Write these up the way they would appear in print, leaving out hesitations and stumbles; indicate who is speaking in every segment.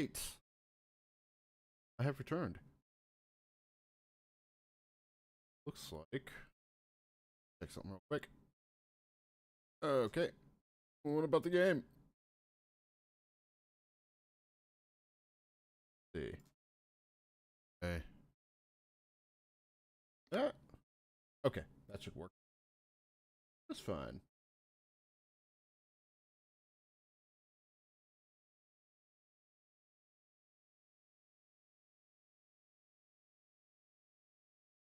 Speaker 1: right. I have returned. Looks like. Check something real quick. Okay. What about the game? Let's see. Okay. Ah. Okay. That should work. That's fine.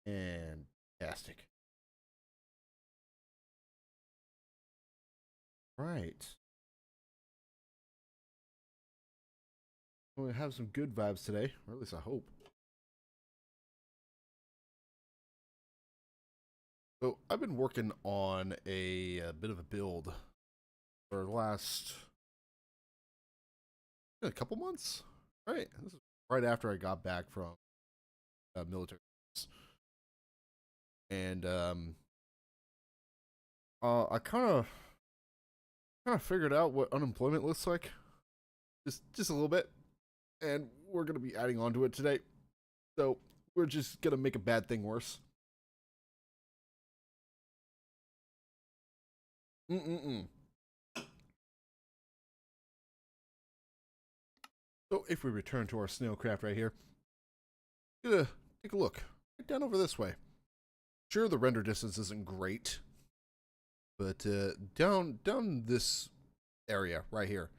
Speaker 1: Fantastic. Right. We have some good vibes today, or at least I hope. So I've been working on a bit of a build for the last a couple months. Right. This is right after I got back from military, and I kind of figured out what unemployment looks like, just a little bit, and we're gonna be adding on to it today. So we're just gonna make a bad thing worse. Mm-mm-mm. So if we return to our Snailcraft right here, gonna take a look right down over this way. Sure, the render distance isn't great, but down this area right here,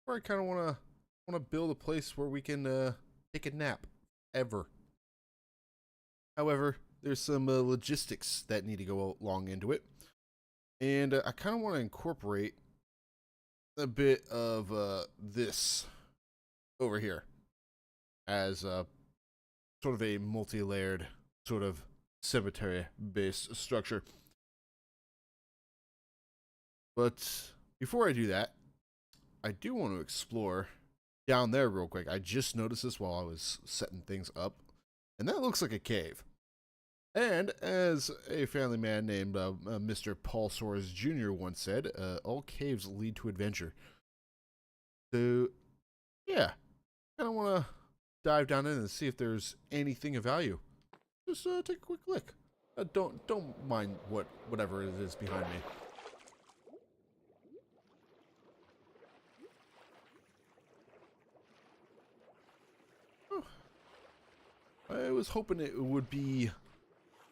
Speaker 1: where I kind of wanna build a place where we can take a nap. Ever. However, there's some logistics that need to go along into it, and I kind of want to incorporate a bit of this over here as sort of a multi-layered sort of cemetery-based structure. But before I do that, I do want to explore down there real quick. I just noticed this while I was setting things up, and that looks like a cave. And as a family man named Mr. Paul Soares Jr. once said, all caves lead to adventure. So, yeah, kind of want to dive down in and see if there's anything of value. Just take a quick look. Don't mind whatever it is behind me. Oh, I was hoping it would be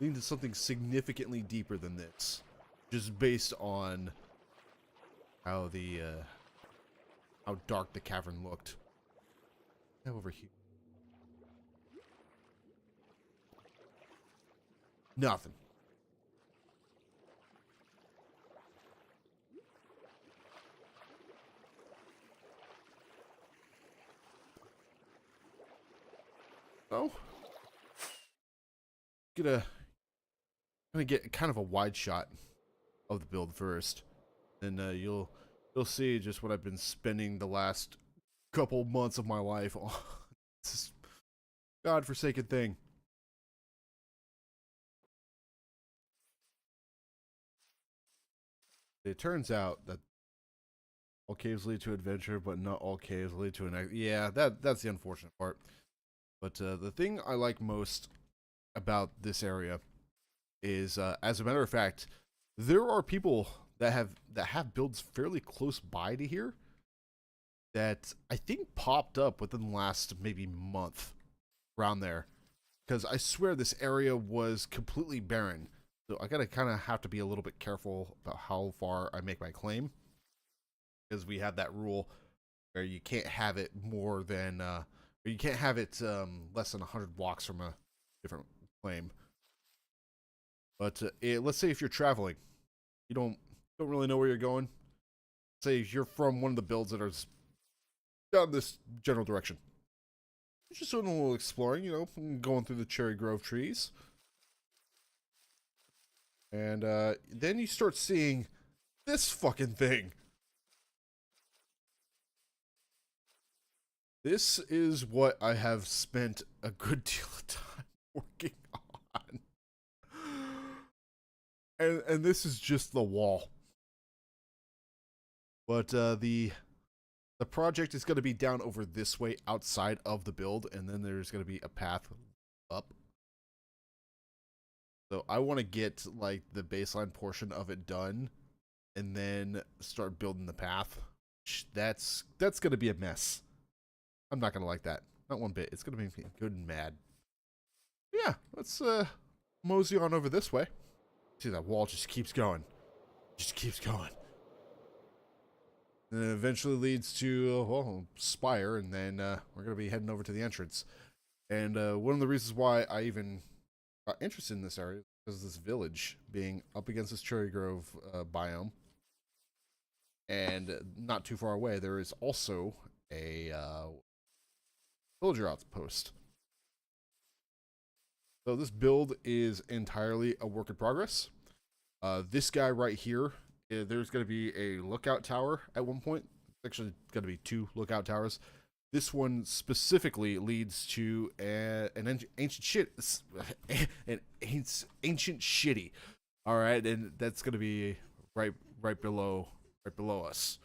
Speaker 1: leading to something significantly deeper than this, just based on how the how dark the cavern looked. Over here, nothing. Oh, gonna get kind of a wide shot of the build first, and you'll see just what I've been spending the last couple months of my life on. This godforsaken thing. It turns out that all caves lead to adventure, but not all caves lead to an. Yeah, that's the unfortunate part. But the thing I like most about this area is, as a matter of fact, there are people that have builds fairly close by to here that I think popped up within the last maybe month around there, because I swear this area was completely barren. So I gotta kind of have to be a little bit careful about how far I make my claim, because we have that rule where you can't have it more than or you can't have it less than 100 blocks from a different claim. But let's say if you're traveling, you don't really know where you're going. Say if you're from one of the builds that are down this general direction, you're just doing a little exploring, going through the cherry grove trees, and then you start seeing this fucking thing. This is what I have spent a good deal of time working on. And this is just the wall. But the The project is going to be down over this way outside of the build, and then there's going to be a path up. So I want to get like the baseline portion of it done and then start building the path. That's going to be a mess. I'm not going to like that. Not one bit. It's going to make me good and mad. Yeah, let's mosey on over this way. See, that wall just keeps going. Just keeps going. And it eventually leads to, well, spire, and then we're going to be heading over to the entrance. And one of the reasons why I even got interested in this area is this village being up against this cherry grove biome. And not too far away, there is also a villager outpost. So this build is entirely a work in progress. This guy right here, there's going to be a lookout tower at one point. It's actually going to be 2 lookout towers. This one specifically leads to an ancient ancient shitty. All right, and that's going to be right below us.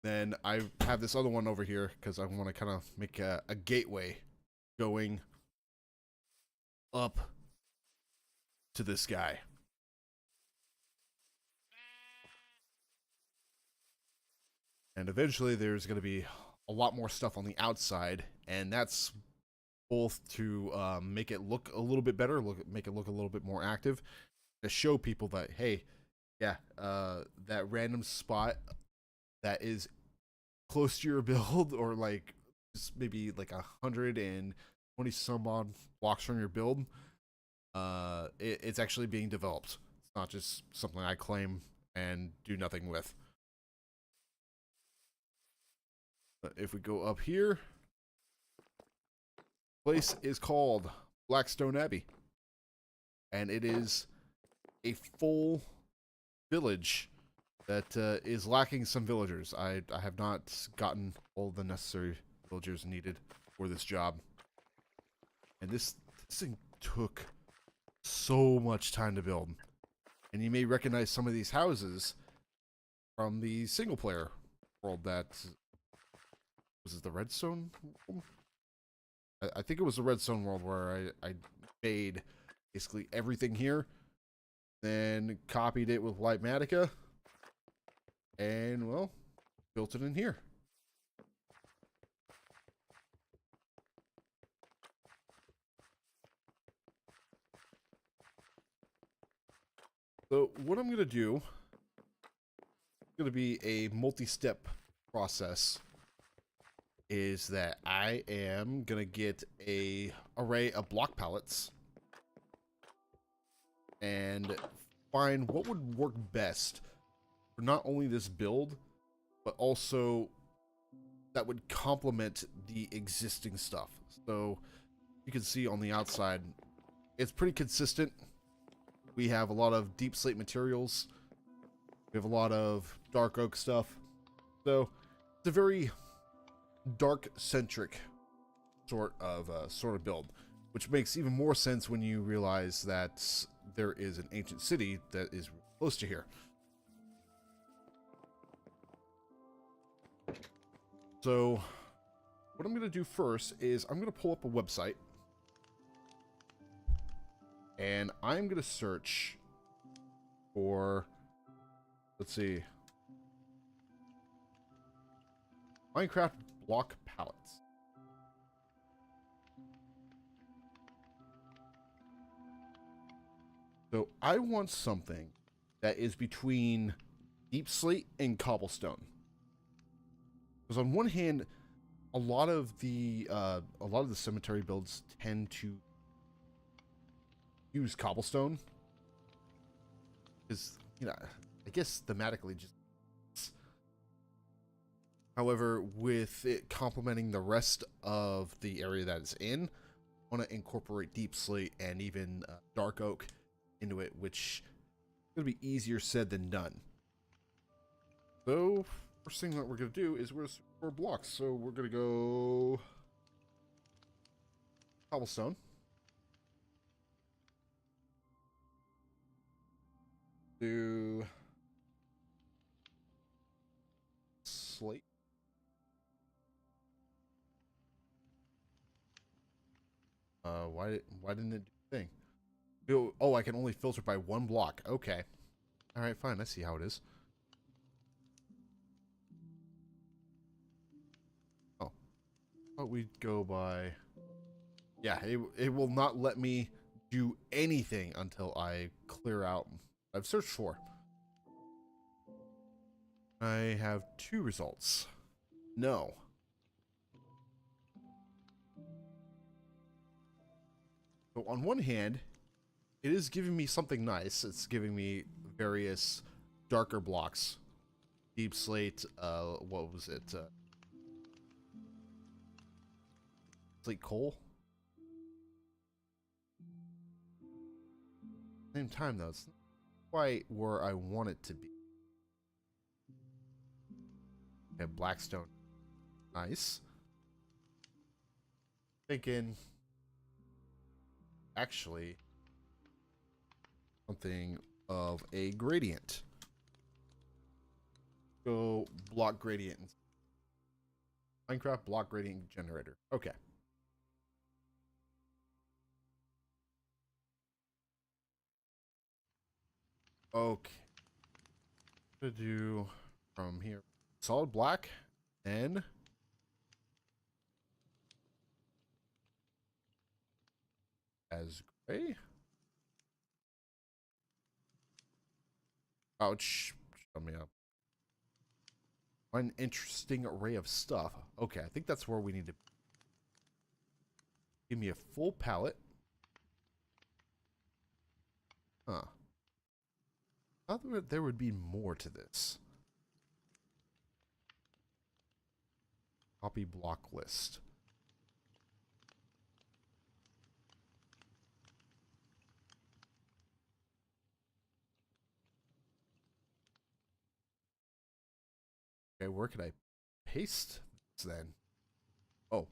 Speaker 1: Then I have this other one over here because I want to kind of make a gateway going up to this guy. And eventually there's going to be a lot more stuff on the outside, and that's both to make it look a little bit better, make it look a little bit more active, to show people that, hey, yeah, that random spot that is close to your build, or like just maybe like 120 some odd blocks from your build, it's actually being developed. It's not just something I claim and do nothing with. But if we go up here, place is called Blackstone Abbey, and it is a full village that is lacking some villagers. I have not gotten all the necessary villagers needed for this job, and this thing took so much time to build. And you may recognize some of these houses from the single player world. That was it, the Redstone world? I think it was the Redstone world where I made basically everything here, then copied it with Lightmatica, and well, built it in here. So what I'm going to do is going to be a multi-step process. Is that I am going to get a array of block pallets and find what would work best for not only this build, but also that would complement the existing stuff. So you can see on the outside, it's pretty consistent. We have a lot of deep slate materials. We have a lot of dark oak stuff. So it's a very dark centric sort of build, which makes even more sense when you realize that there is an ancient city that is close to here. So what I'm going to do first is I'm going to pull up a website, and I'm going to search for, let's see, Minecraft block pallets. So I want something that is between deep slate and cobblestone. Because on one hand, a lot of the cemetery builds tend to use cobblestone, because, you know, I guess thematically just. However, with it complementing the rest of the area that it's in, I want to incorporate deep slate and even dark oak into it, which is going to be easier said than done. So first thing that we're going to do is we're going to search for blocks. So we're going to go cobblestone. Do slate. Why didn't it do the thing? Oh, I can only filter by one block. Okay. All right, fine. I see how it is. Oh, but we go by. Yeah, it will not let me do anything until I clear out. I've searched for. I have 2 results. No. So on one hand, it is giving me something nice. It's giving me various darker blocks. Deep slate, what was it? Slate coal? Same time though, it's not quite where I want it to be. Okay, blackstone. Nice. Thinking actually something of a gradient. Go block gradient. Minecraft block gradient generator. Okay. Okay. To do from here solid black and as gray. Ouch. Shut me up. An interesting array of stuff. Okay, I think that's where we need to give me a full palette. Huh. I thought there would be more to this. Copy block list. Okay, where can I paste this then? Oh,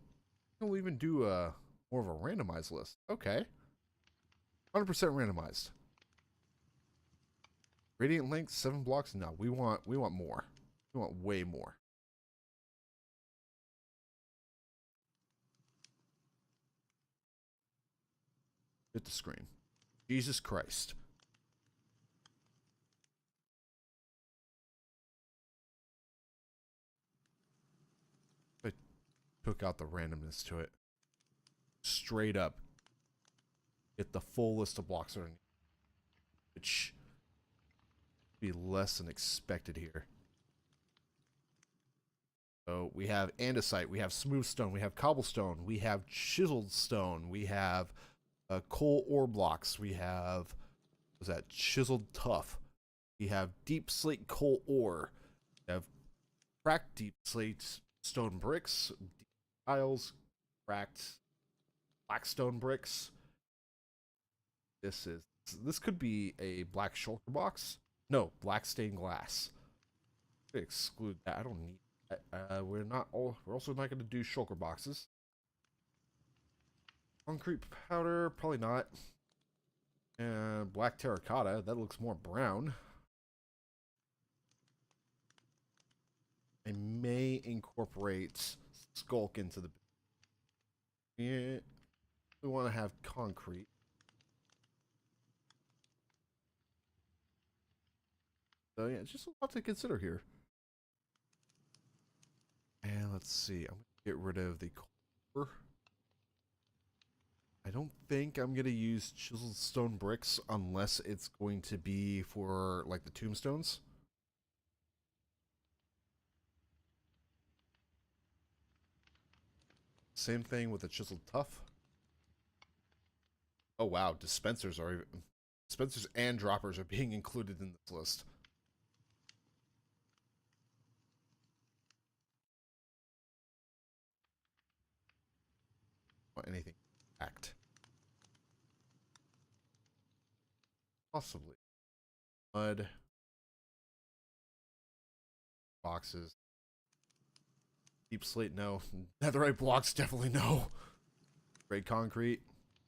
Speaker 1: we'll even do a more of a randomized list. Okay, 100% randomized. Radiant length 7 blocks. No, we want more. We want way more. Hit the screen. Jesus Christ. I took out the randomness to it. Straight up. Get the full list of blocks underneath. Which be less than expected here. So we have andesite, we have smooth stone, we have cobblestone, we have chiseled stone, we have coal ore blocks, we have, what's that, chiseled tuff, we have deep slate coal ore, we have cracked deep slate stone bricks, deep tiles, cracked blackstone bricks. This could be a black shulker box. No, black stained glass. Exclude that. I don't need that. We're also not going to do shulker boxes. Concrete powder, probably not. Black terracotta, that looks more brown. I may incorporate skulk into the. Yeah, we want to have concrete. So yeah, it's just a lot to consider here. And let's see, I'm gonna get rid of the core. I don't think I'm gonna use chiseled stone bricks unless it's going to be for like the tombstones. Same thing with the chiseled tuff. Oh wow, dispensers and droppers are being included in this list. Anything act. Possibly. Mud. Boxes. Deep slate, no. Netherite blocks, definitely no. Gray concrete.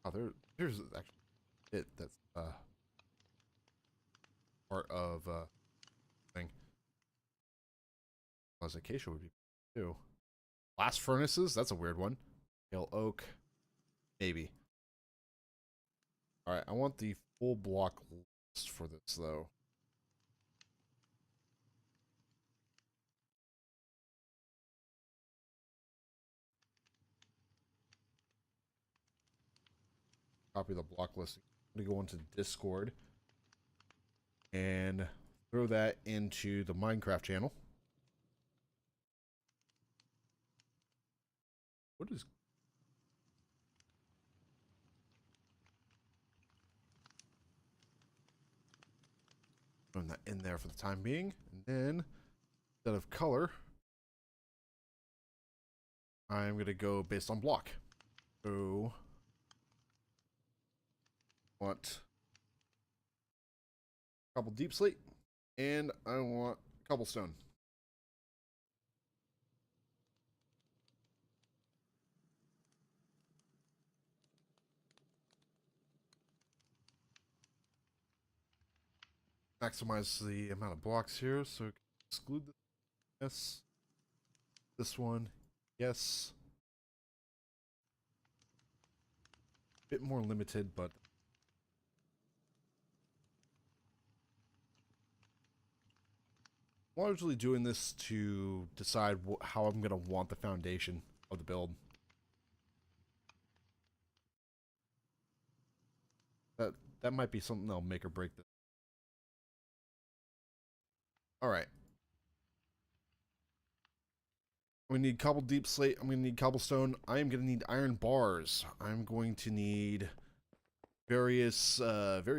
Speaker 1: Oh, there's actually it that's part of thing. Plus acacia would be too. Blast furnaces, that's a weird one. Pale oak, maybe. All right, I want the full block list for this though. Copy the block list. I'm gonna go into Discord and throw that into the Minecraft channel. What is throwing that in there for the time being, and then instead of color, I'm gonna go based on block. So want a couple deep slate, and I want cobblestone. Maximize the amount of blocks here, so exclude this. Yes. This one, yes. Bit more limited, but I'm largely doing this to decide how I'm going to want the foundation of the build. That might be something that'll make or break this. All right. I'm going to need cobble deep slate. I'm going to need cobblestone. I am going to need iron bars. I'm going to need various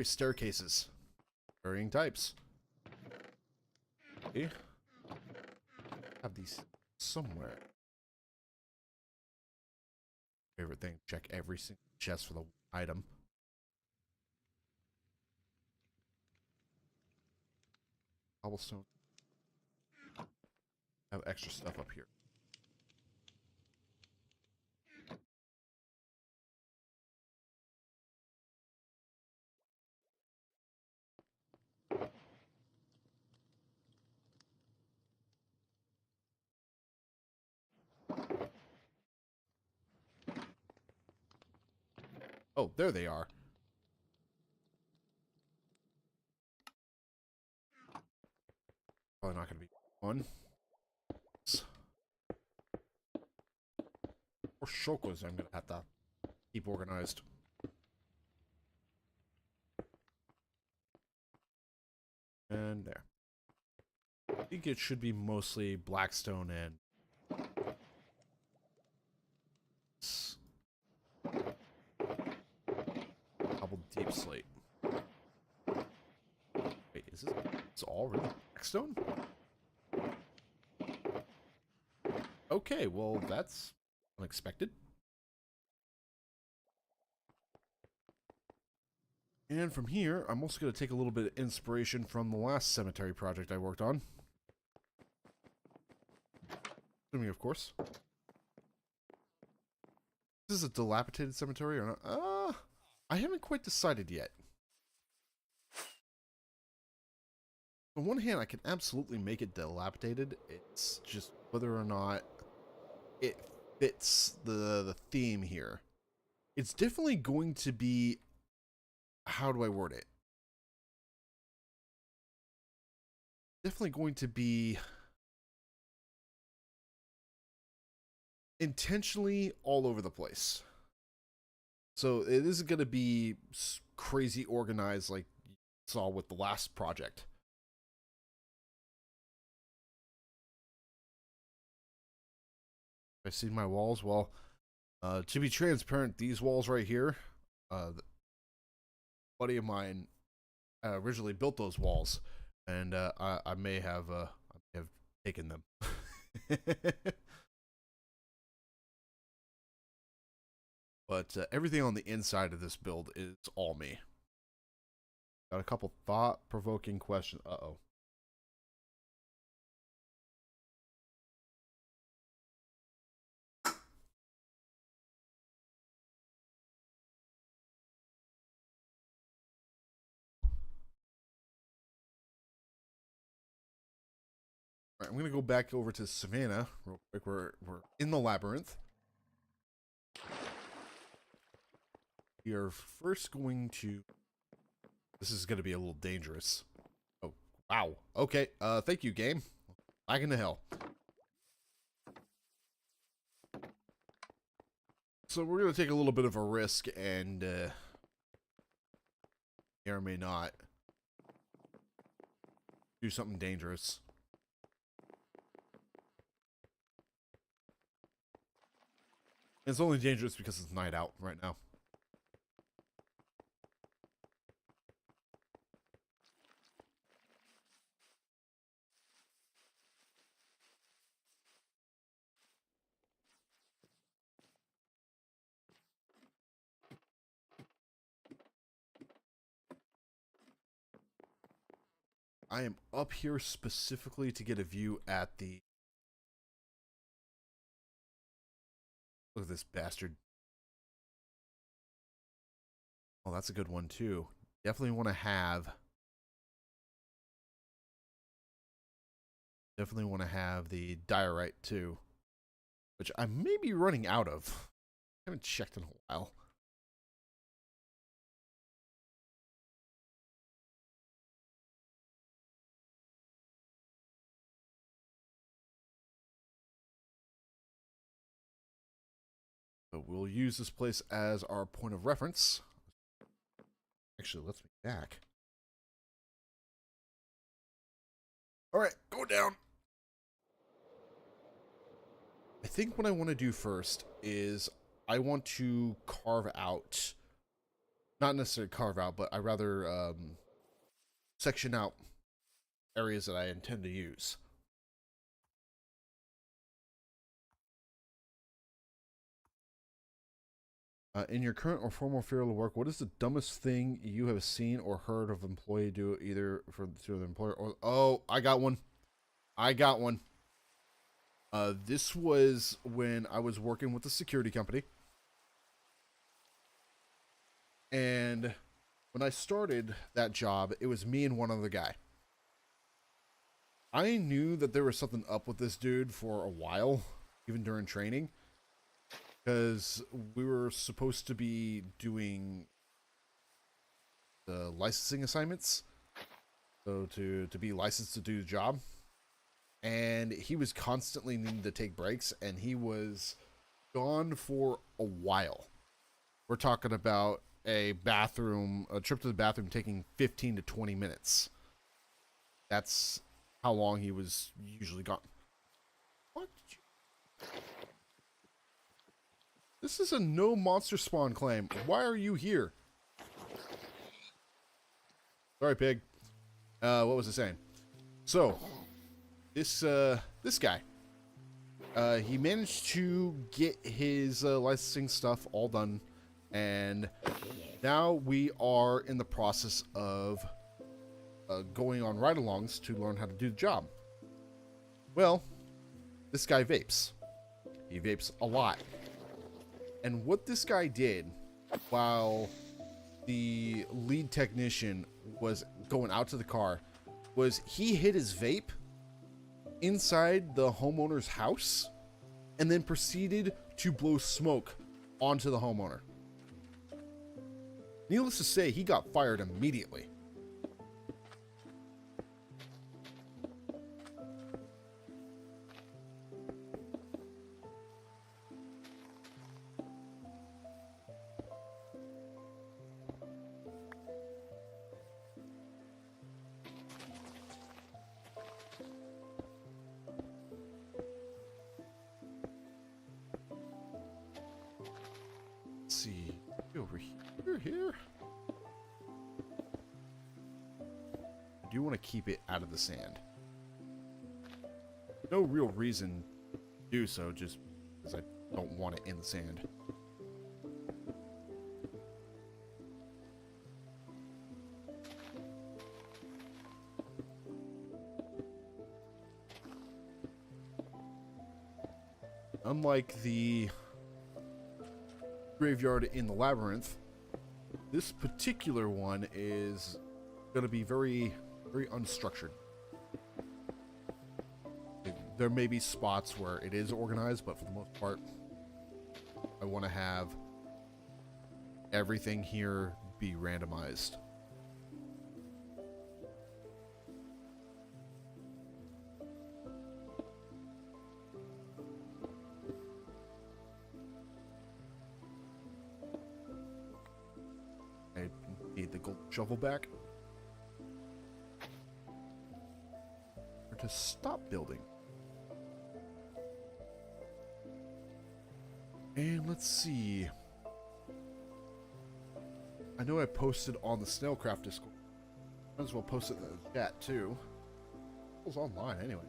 Speaker 1: staircases. Varying types. Okay. Have these somewhere. Favorite thing, check every single chest for the item. Cobblestone. Have extra stuff up here. Oh, there they are. Probably not going to be fun. Or shokos I'm going to have to keep organized. And there. I think it should be mostly blackstone and double deep slate. Wait, is this it's all really blackstone? Okay, well that's unexpected. And from here, I'm also going to take a little bit of inspiration from the last cemetery project I worked on. Assuming, of course. This is a dilapidated cemetery or not? I haven't quite decided yet. On one hand, I can absolutely make it dilapidated. It's just whether or not it fits the theme here. It's definitely going to be... How do I word it? Definitely going to be intentionally all over the place. So it isn't going to be crazy organized like you saw with the last project. I see my walls. Well, to be transparent, these walls right here, a buddy of mine originally built those walls, and I may have taken them. But everything on the inside of this build is all me. Got a couple thought-provoking questions. Uh-oh. All I'm going to go back over to Savannah real quick. We're in the labyrinth. We are first going to... This is going to be a little dangerous. Oh, wow. Okay, thank you, game. Back into hell. So we're going to take a little bit of a risk and, may or may not do something dangerous. It's only dangerous because it's night out right now. I am up here specifically to get a view at the... Look at this bastard. Oh, that's a good one too. Definitely want to have the diorite too, which I may be running out of. I haven't checked in a while. But we'll use this place as our point of reference. Actually, let's be back. All right, go down. I think what I want to do first is I want to carve out, not necessarily carve out, but I rather section out areas that I intend to use. In your current or former field of work, what is the dumbest thing you have seen or heard of an employee do, either to the employer or... Oh, I got one. I got one. This was when I was working with a security company. And when I started that job, it was me and one other guy. I knew that there was something up with this dude for a while, even during training. Because we were supposed to be doing the licensing assignments. So to be licensed to do the job. And he was constantly needing to take breaks, and he was gone for a while. We're talking about a trip to the bathroom taking 15 to 20 minutes. That's how long he was usually gone. What did you... This is a no monster spawn claim. Why are you here? Sorry, pig. What was I saying? So, this guy, he managed to get his licensing stuff all done, and now we are in the process of going on ride-alongs to learn how to do the job. Well, this guy vapes. He vapes a lot. And what this guy did while the lead technician was going out to the car was he hid his vape inside the homeowner's house and then proceeded to blow smoke onto the homeowner. Needless to say, he got fired immediately. See, over here. I do want to keep it out of the sand. No real reason to do so, just because I don't want it in the sand. Unlike the graveyard in the labyrinth, this particular one is going to be very, very unstructured. there may be spots where it is organized, but for the most part, I want to have everything here be randomized. I need the gold shovel back. Or to stop building. And let's see. I know I posted on the Snailcraft Discord. Might as well post it in the chat too. It was online anyway.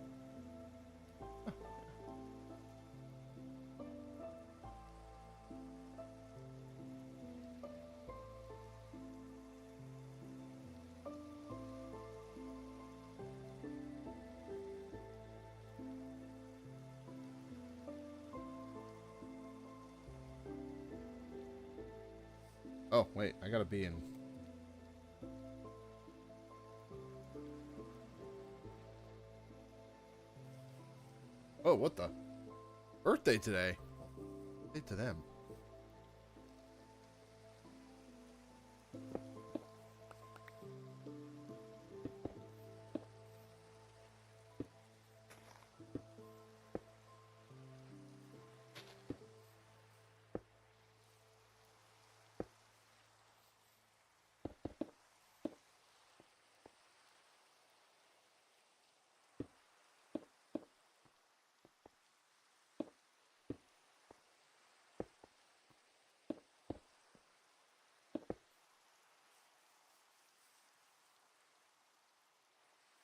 Speaker 1: Oh, wait, I gotta be in. Oh, what the? Birthday today. Birthday to them.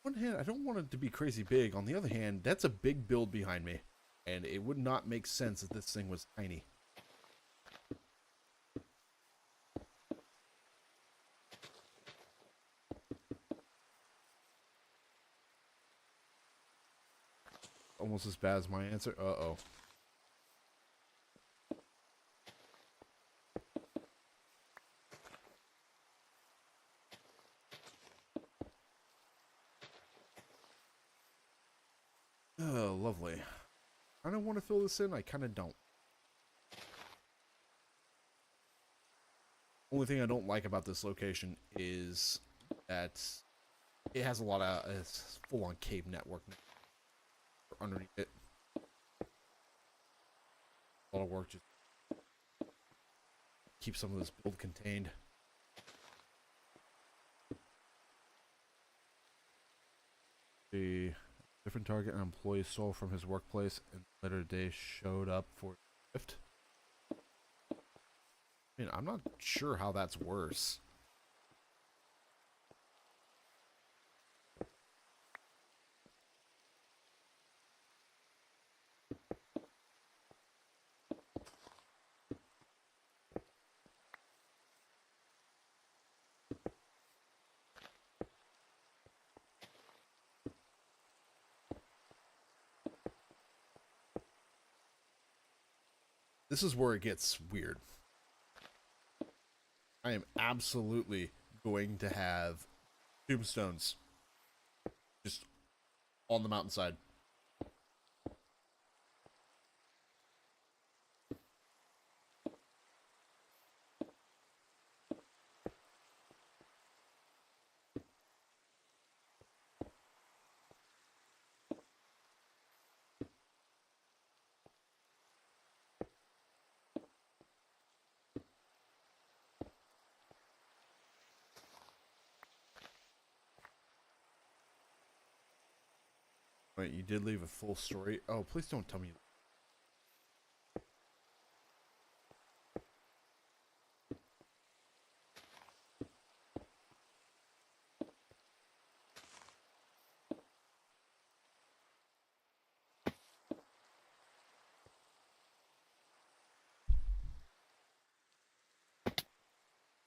Speaker 1: On one hand, I don't want it to be crazy big. On the other hand, that's a big build behind me. And it would not make sense if this thing was tiny. Almost as bad as my answer. Uh-oh. Oh, lovely. I don't want to fill this in. I kind of don't. Only thing I don't like about this location is that it has a lot of it's full-on cave network underneath it. A lot of work just keep some of this build contained. The different target an employee stole from his workplace and later today showed up for shift. I mean, I'm not sure how that's worse. This is where it gets weird. I am absolutely going to have tombstones just on the mountainside. Wait, you did leave a full story? Oh, please don't tell me.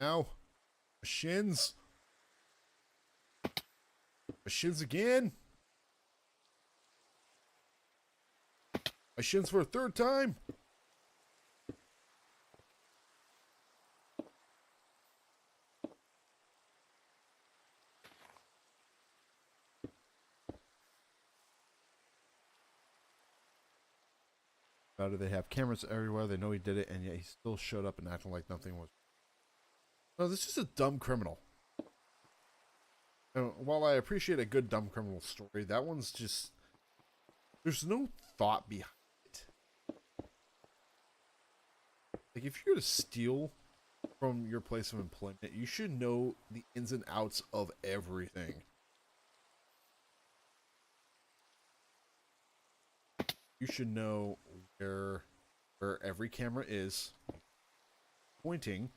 Speaker 1: Ow. My shins. My shins again. My shins for a third time. about it. They have cameras everywhere. They know he did it, and yet he still showed up and acting like nothing was. No, this is a dumb criminal. And while I appreciate a good dumb criminal story, that one's just, there's no thought behind it. Like, if you're to steal from your place of employment, you should know the ins and outs of everything. You should know where every camera is pointing,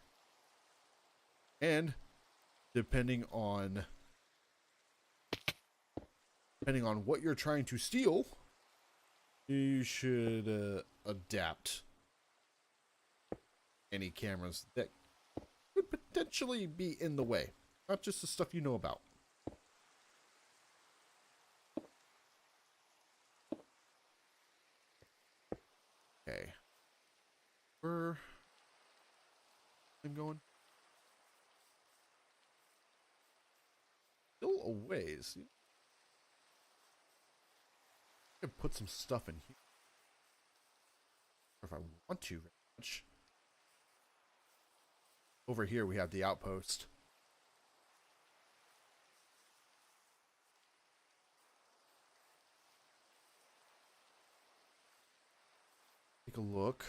Speaker 1: and depending on what you're trying to steal, you should adapt any cameras that could potentially be in the way, not just the stuff you know about. Okay, where I'm going? Still a ways. I could put some stuff in here if I want to very much. Over here we have the outpost. Take a look.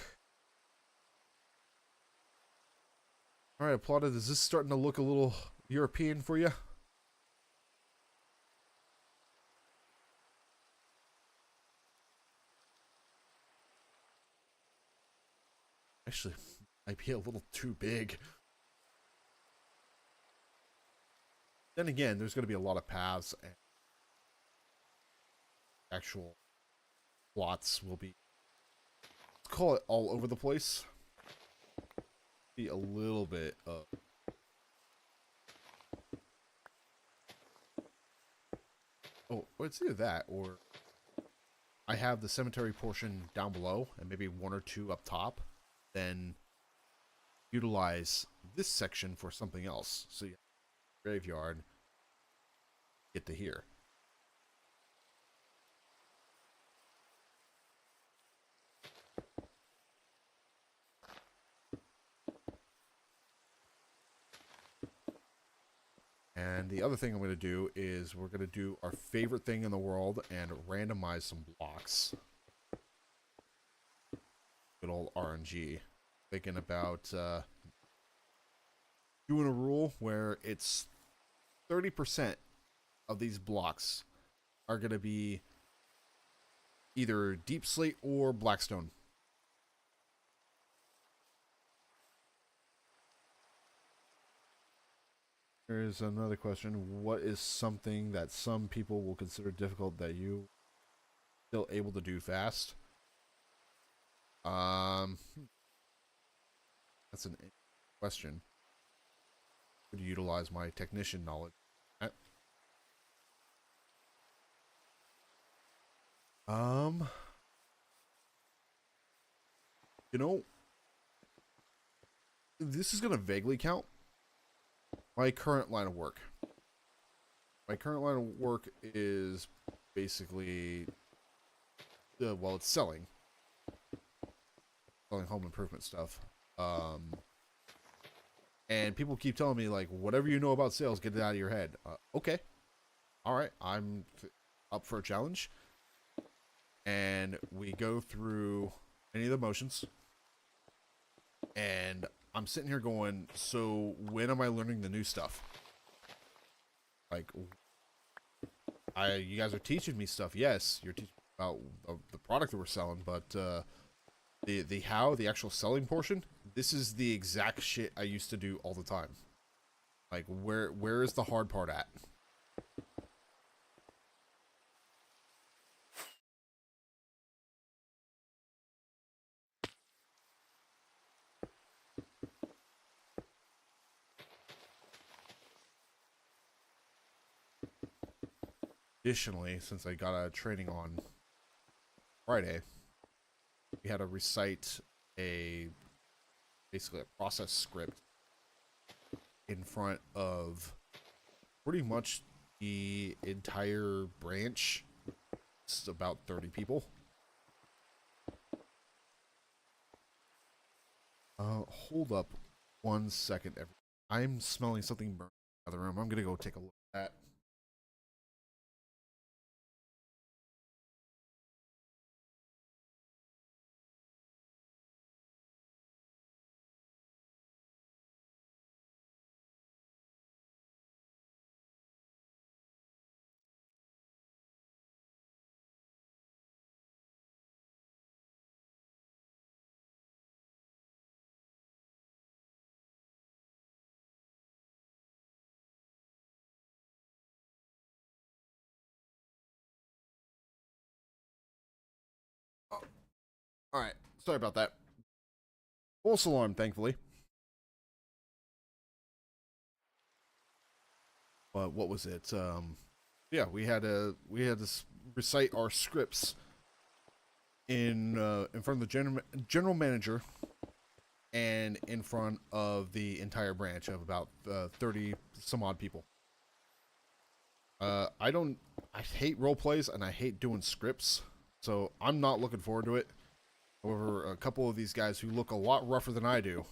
Speaker 1: All right, Applauded. Is this starting to look a little European for you? Actually, might be a little too big. Then again, there's going to be a lot of paths, and actual plots will be, let's call it, all over the place. Be a little bit of oh, it's either that or I have the cemetery portion down below and maybe one or two up top, then utilize this section for something else. So you have graveyard, get to here. And the other thing I'm going to do is we're going to do our favorite thing in the world and randomize some blocks. Good old RNG. Thinking about doing a rule where it's 30% of these blocks are going to be either deep slate or blackstone. Here's another question. What is something that some people will consider difficult that you still able to do fast? That's an question. Could utilize my technician knowledge. You know, this is gonna vaguely count my current line of work. My current line of work is basically, well, it's selling home improvement stuff. And people keep telling me, like, whatever you know about sales, get it out of your head. Okay. All right. I'm up for a challenge. And we go through any of the motions. And I'm sitting here going, so when am I learning the new stuff? Like, you guys are teaching me stuff. Yes, you're teaching about the product that we're selling, but the actual selling portion, this is the exact shit I used to do all the time. Like, where is the hard part at? Additionally, since I got a training on Friday, we had to recite basically a process script in front of pretty much the entire branch. It's about 30 people. Hold up 1 second. I'm smelling something burning in the other room. I'm gonna go take a look at that. Oh, all right. Sorry about that. False alarm, thankfully. But what was it? Yeah, we had to recite our scripts in front of the general manager and in front of the entire branch of about 30 some odd people. I don't. I hate role plays and I hate doing scripts, so I'm not looking forward to it. However, a couple of these guys who look a lot rougher than I do,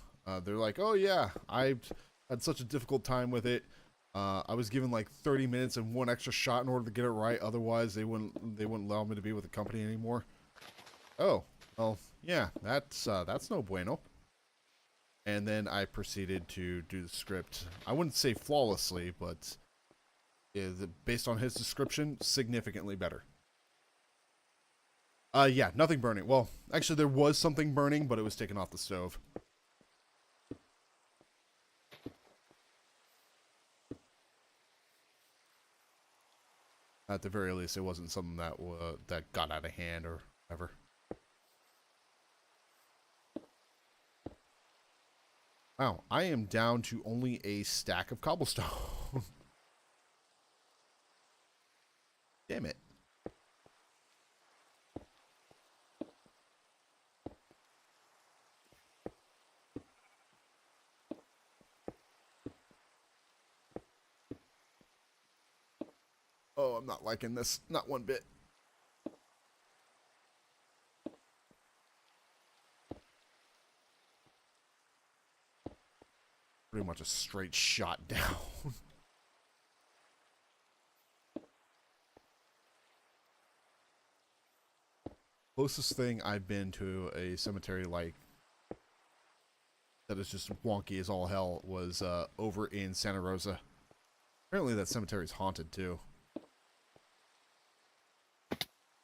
Speaker 1: they're like, "Oh yeah, I've had such a difficult time with it. I was given like 30 minutes and one extra shot in order to get it right. Otherwise, they wouldn't allow me to be with the company anymore." Oh, well, yeah, that's no bueno. And then I proceeded to do the script. I wouldn't say flawlessly, but based on his description, significantly better. Yeah, nothing burning. Well, actually, there was something burning, but it was taken off the stove. At the very least, it wasn't something that got out of hand or whatever. Wow, I am down to only a stack of cobblestone. Damn it. Oh, I'm not liking this. Not one bit. Pretty much a straight shot down. Closest thing I've been to a cemetery like that is just wonky as all hell was over in Santa Rosa. Apparently that cemetery is haunted too.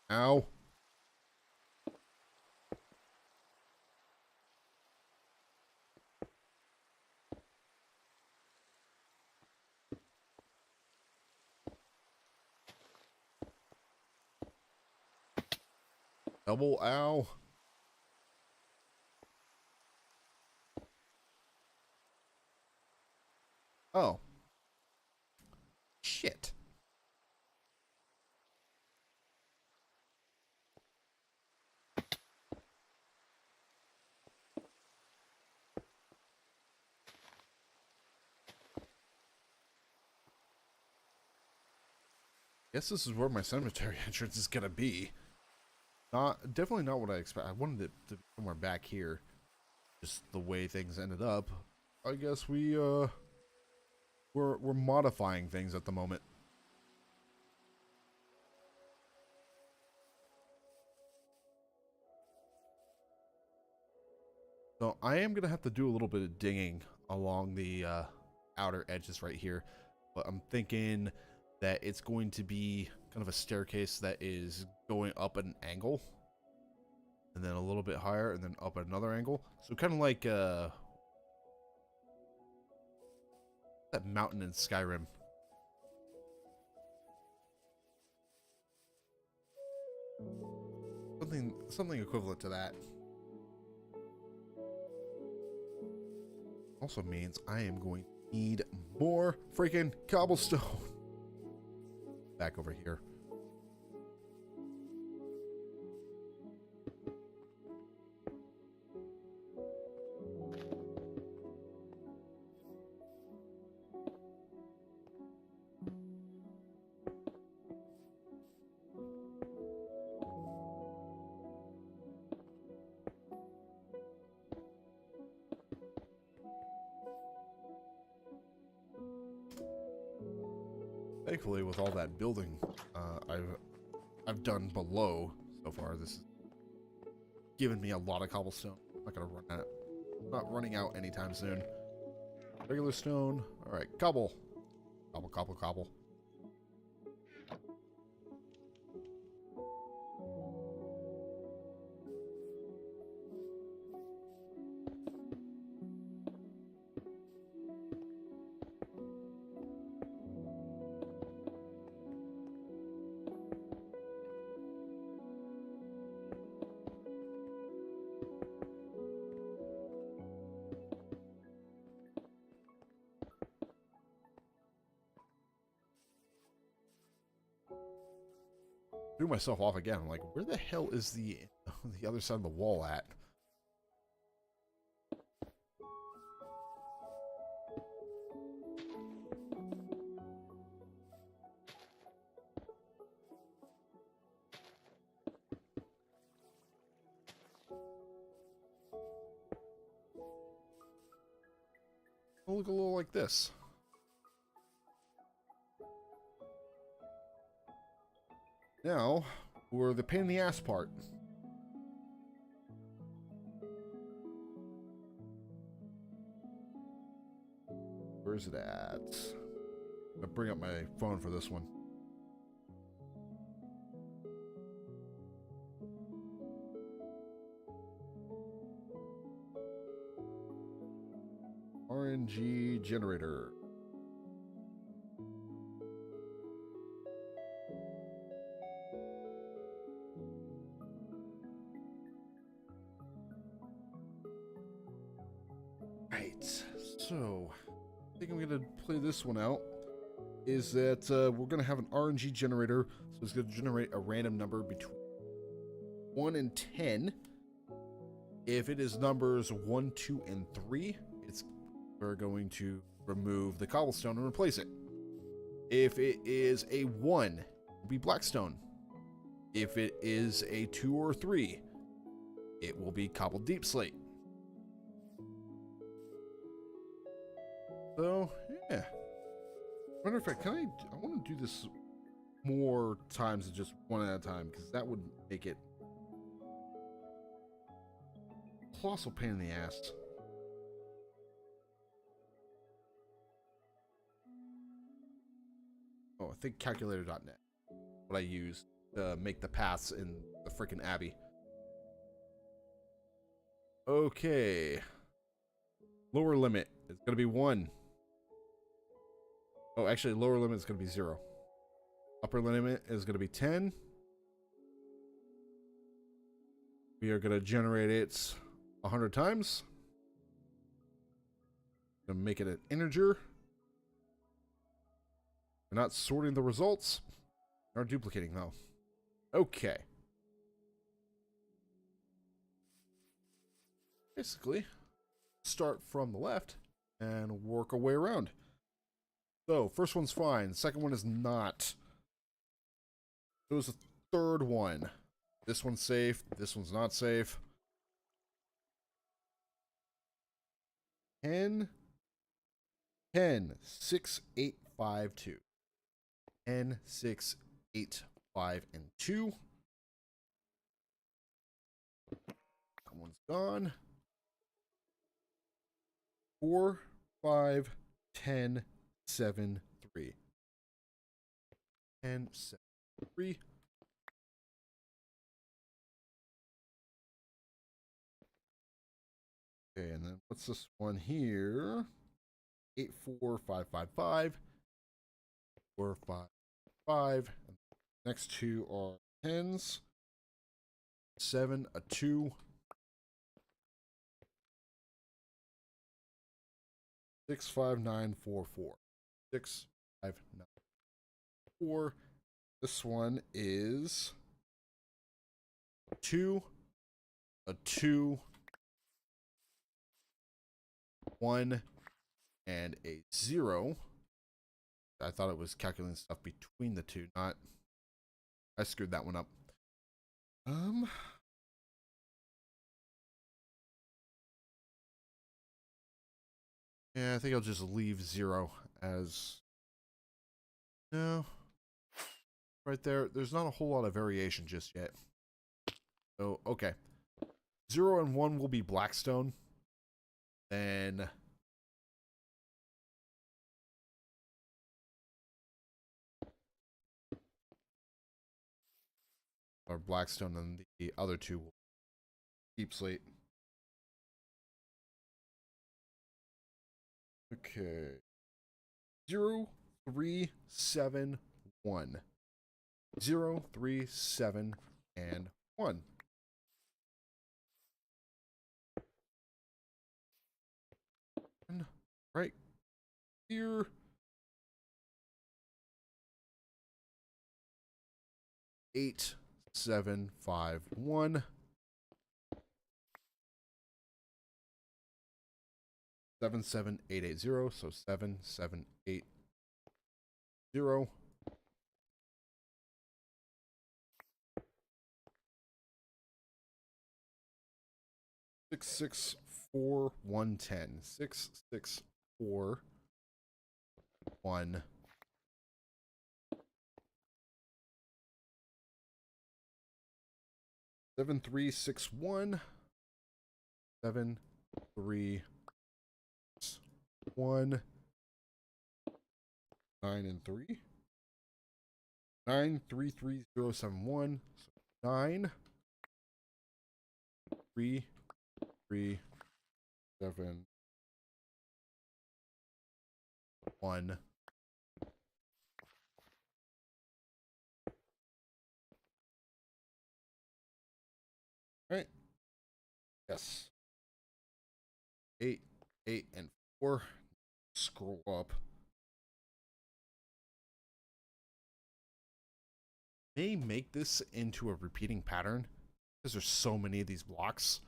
Speaker 1: Ow. Double ow. Oh. Shit. Guess this is where my cemetery entrance is gonna be. Definitely not what I expect. I wanted it to be somewhere back here. Just the way things ended up. I guess we're modifying things at the moment. So I am gonna have to do a little bit of digging along the outer edges right here, but I'm thinking that it's going to be kind of a staircase that is going up at an angle, and then a little bit higher, and then up at another angle. So kind of like that mountain in Skyrim. Something equivalent to that. Also means I am going to need more freaking cobblestone. Back over here. thankfully, with all that building I've done below so far, this has given me a lot of cobblestone. I'm not gonna run out. Not running out anytime soon. Regular stone. All right, cobble, cobble, cobble, cobble. Threw myself off again. I'm like, where the hell is the other side of the wall at? It'll look a little like this. Now, we're the pain in the ass part. Where is it at? I'll bring up my phone for this one. RNG generator. Right, so I think I'm gonna play this one out. Is that we're gonna have an RNG generator, so it's gonna generate a random number between 1 and 10. If it is numbers 1, 2, and 3, we're going to remove the cobblestone and replace it. If it is a 1, it'll be blackstone. If it is a 2 or 3, it will be cobbled deep slate. So, yeah. Matter of fact, I want to do this more times than just one at a time, because that would make it a colossal pain in the ass. Oh, I think calculator.net. What I use to make the paths in the freaking Abbey. Okay. Lower limit is going to be 1. Oh, actually, lower limit is going to be 0. Upper limit is going to be 10. We are going to generate it 100 times. Going to make it an integer. We're not sorting the results. We are duplicating, though. Okay. Basically, start from the left and work our way around. So, first one's fine. Second one is not. It was the third one. This one's safe. This one's not safe. 10, 10, 6, 8, 5, 2. 10, 6, 8, 5, and 2. That one's gone. 4, 5, 10, 7, 3. 10, 7, 3. Okay, and then what's this one here? 8, 4, 5, 5, 5. 4, 5, 5. Next two are 10s. 7, a 2. 6, 5, 9, 4, 4. 6, 5, 9, 4. This one is 2, a 2, 1, and a 0. I thought it was calculating stuff between the two, not. I screwed that one up. Yeah, I think I'll just leave 0 as No. Right there, there's not a whole lot of variation just yet. So, okay. 0 and 1 will be Blackstone. Then... or Blackstone, and the other two will Deep Slate. Okay. 0, 3, 7, 1. 0, 3, 7, and 1. Right here. 8, 7, 5, 1. 7, 7, 8, 8, 0. So 7, 7, 8, 0. 6, 6, 4, 1, 10. 6, 6, 4, 1. 7, 3, 6, 1. 7, 3, 6, 1. 9 and 3. 9, 3, 3, 0, 7, 1. So 9, 3, 3, 7, 1. Right? Yes. 8, 8, and 4. Scroll up. May make this into a repeating pattern because there's so many of these blocks.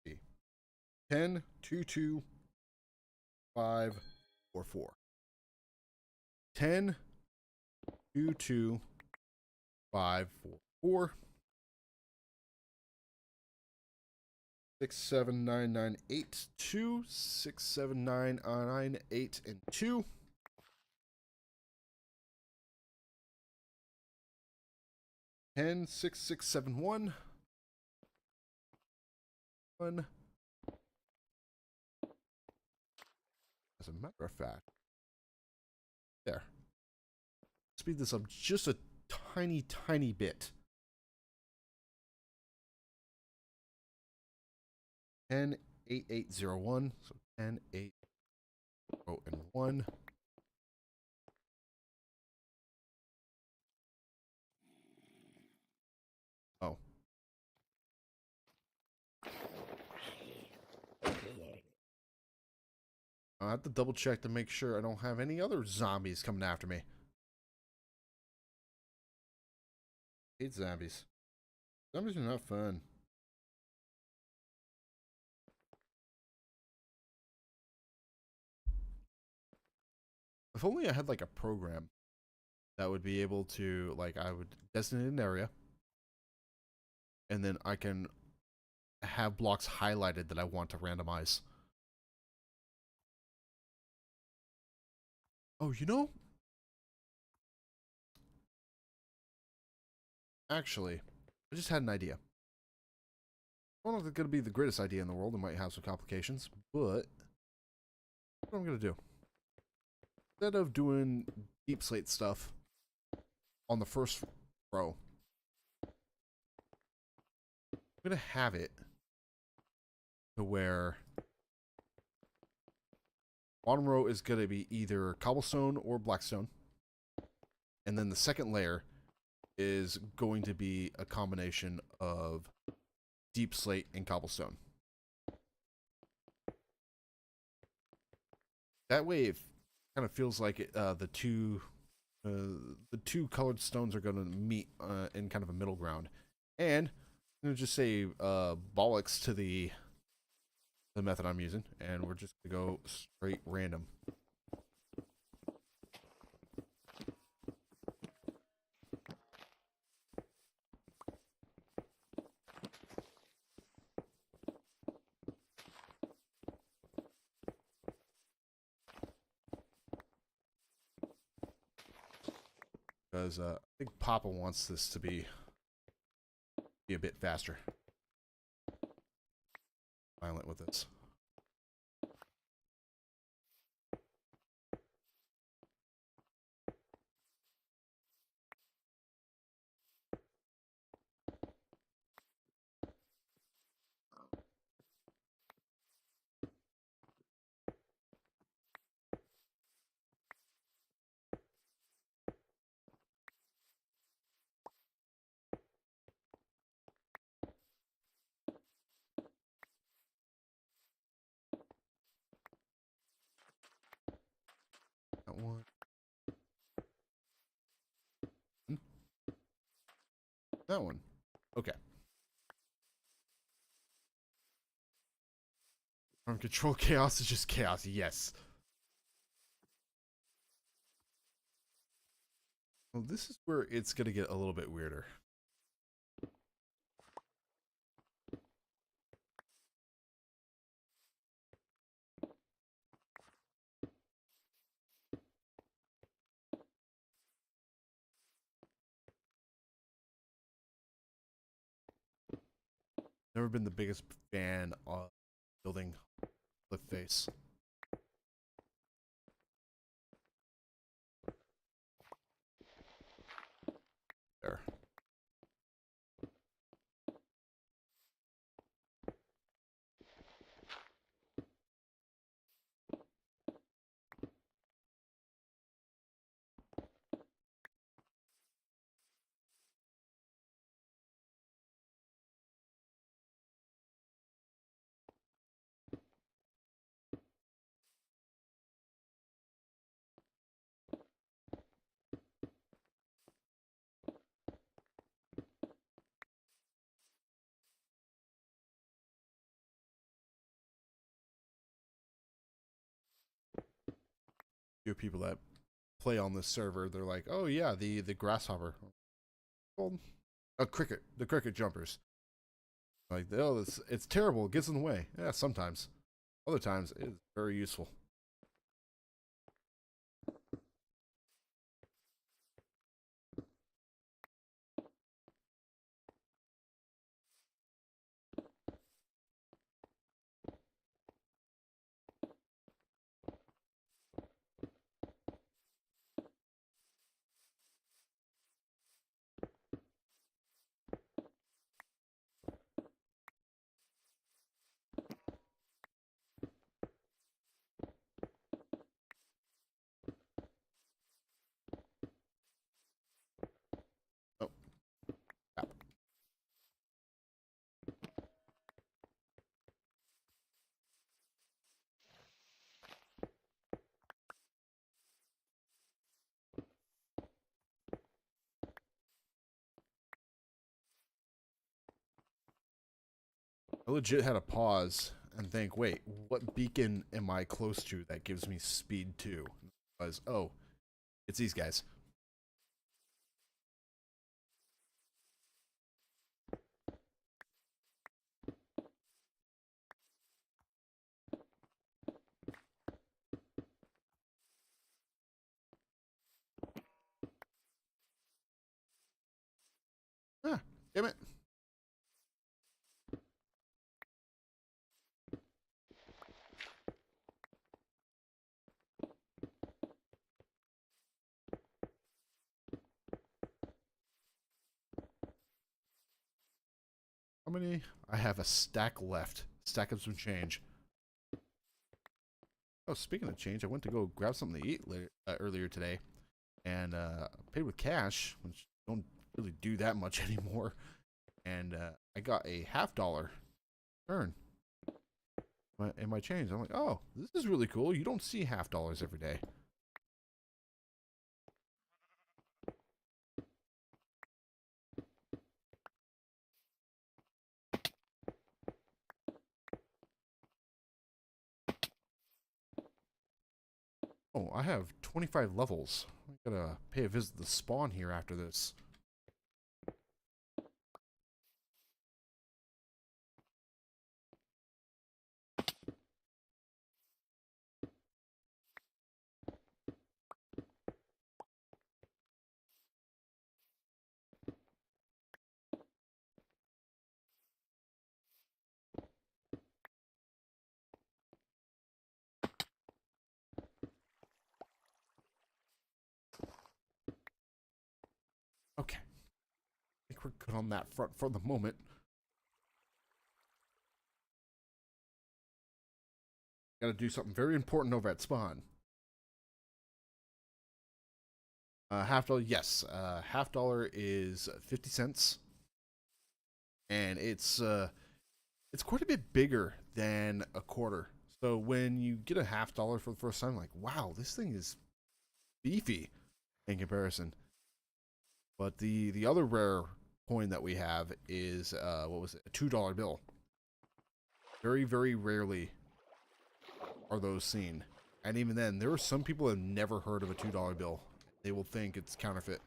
Speaker 1: See. 10, 2, 2, 5, 4, 4. 10, 2, 2, 5, 4, 4. 6, 7, 9, 9, 8, 2. 6, 7, 9, 9, 8, and 2. 10, 6, 6, 7, 1. 1. As a matter of fact, there. Speed this up just a tiny, tiny bit. 10, 8, 8, 0, 1. So 10, 8, 0, and 1. Oh. I have to double check to make sure I don't have any other zombies coming after me. I hate zombies. Zombies are not fun. If only I had like a program that would be able to, like, I would designate an area and then I can have blocks highlighted that I want to randomize. Oh, you know? Actually, I just had an idea. I don't know if it's going to be the greatest idea in the world. It might have some complications, but what I'm going to do, instead of doing deep slate stuff on the first row, I'm going to have it to where one row is going to be either cobblestone or blackstone, and then the second layer is going to be a combination of deep slate and cobblestone. That way, it kind of feels like the two colored stones are going to meet in kind of a middle ground. And I'm going to just say bollocks to the method I'm using, and we're just going to go straight random. because I think Papa wants this to be a bit faster. Violent with this. That one. That one. Okay. From control chaos to just chaos. Yes. Well, this is where it's gonna get a little bit weirder. Never been the biggest fan of building cliff face. There. You have people that play on this server, they're like, oh yeah, the grasshopper. Well, a cricket, the cricket jumpers. Like, oh, it's terrible, it gets in the way. Yeah, sometimes. Other times, it's very useful. Oh, crap. I legit had to pause and think, wait, what beacon am I close to that gives me speed 2? Was, oh, it's these guys. Ah, damn it. How many? I have a stack left. Stack of some change. Oh, speaking of change, I went to go grab something to eat earlier today, and paid with cash, which don't really do that much anymore. And I got a $50 turn in my change. I'm like, oh, this is really cool. You don't see $50 every day. Oh, I have 25 levels. I gotta pay a visit to the spawn here after this. Okay. I think we're good on that front for the moment. Gotta do something very important over at spawn. Half dollar, yes. Half dollar is 50 cents. And it's quite a bit bigger than a quarter. So when you get a half dollar for the first time, like, wow, this thing is beefy in comparison. But the other rare coin that we have is what was it? A $2 bill. Very, very rarely are those seen. And even then, there are some people that have never heard of a $2 bill. They will think it's counterfeit.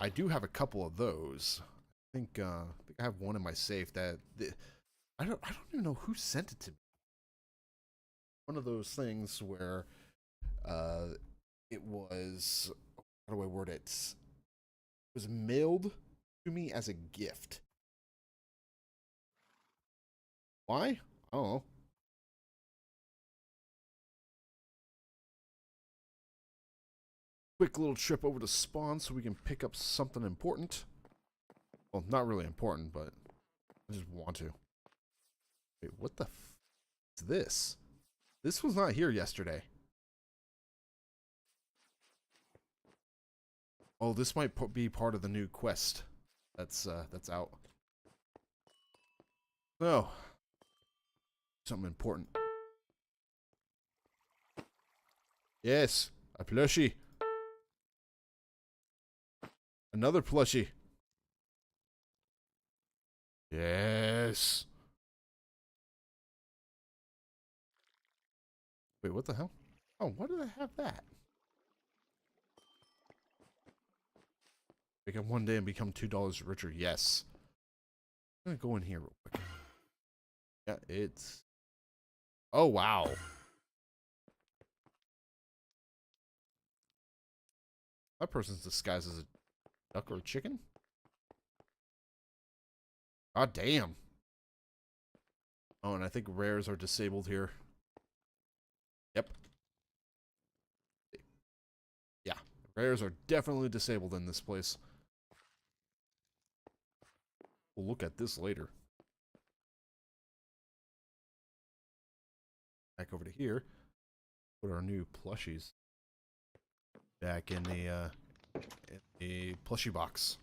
Speaker 1: I do have a couple of those. I think I have one in my safe that I don't even know who sent it to me. One of those things where it was, how do I word it? It was mailed to me as a gift. Why? I don't know. Quick little trip over to spawn so we can pick up something important. Well, not really important, but I just want to. Wait, what the f is this? This was not here yesterday. Oh, this might be part of the new quest that's out. Oh, something important. Yes, a plushie. Another plushie. Yes. Wait, what the hell? Oh, why did I have that? Wake up one day and become $2 richer. Yes. I'm gonna go in here real quick. Yeah, it's. Oh wow. That person's disguised as a duck or a chicken. God damn. Oh, and I think rares are disabled here. Yep. Yeah, rares are definitely disabled in this place. We'll look at this later. Back over to here. Put our new plushies back in the plushie box.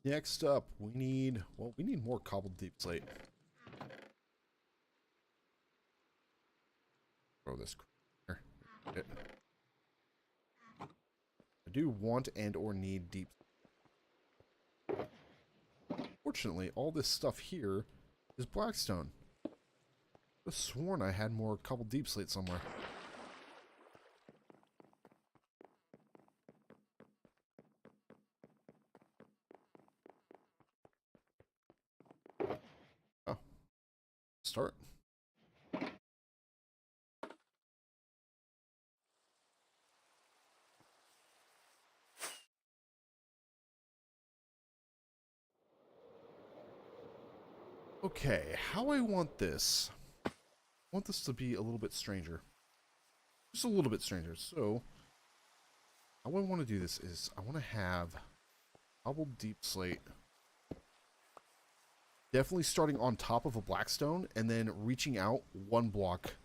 Speaker 1: Next up, we need more cobbled deep slate. Throw this here. I do want and or need deep. Fortunately, all this stuff here is blackstone. I could have sworn I had more cobbled deep slate somewhere. Oh, start. Okay, how I want this. I want this to be a little bit stranger. Just a little bit stranger. So, how I want to do this is I want to have cobbled deep slate definitely starting on top of a blackstone and then reaching out one block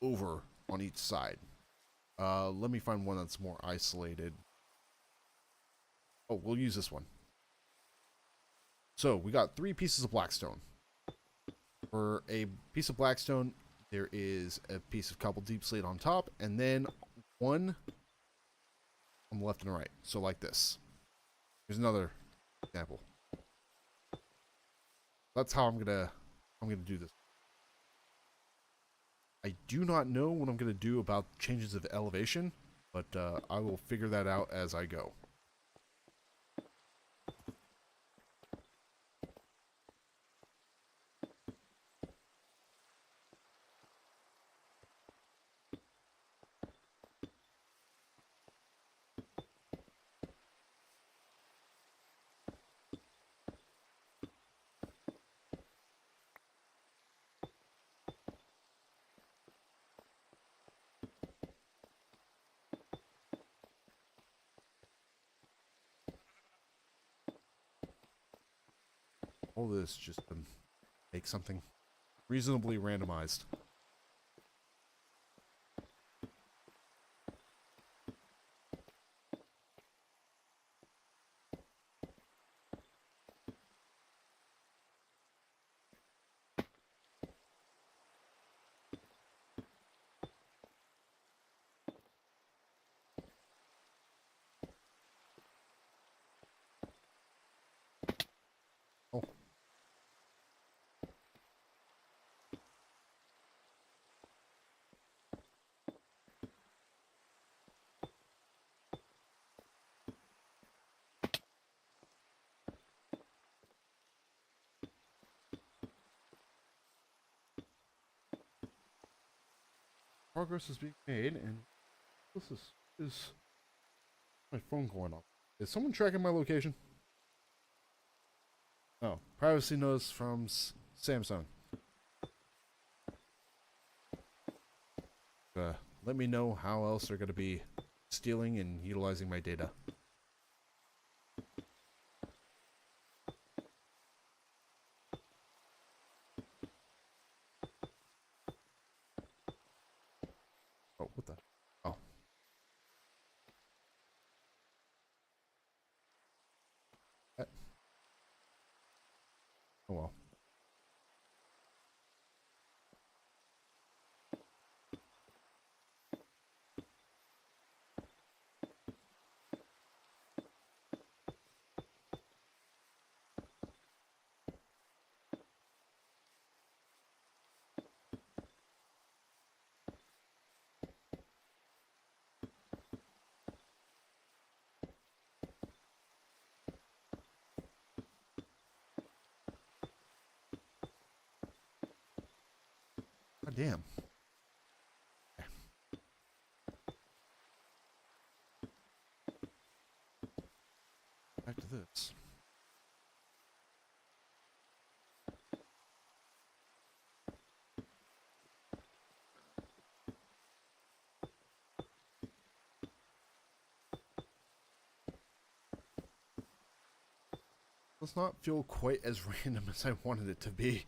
Speaker 1: over on each side. Let me find one that's more isolated. Oh, we'll use this one. So we got 3 pieces of blackstone. For a piece of blackstone, there is a piece of cobbled deep slate on top, and then one on the left and the right. So like this. Here's another example. That's how I'm gonna do this. I do not know what I'm gonna do about changes of elevation, but I will figure that out as I go. all this just to make something reasonably randomized. Oh. Progress is being made, and this is my phone going off. Is someone tracking my location? Oh, privacy notice from Samsung. Let me know how else they're going to be stealing and utilizing my data. Oh, what the? Oh. Oh well. God damn. Back to this. Does not feel quite as random as I wanted it to be.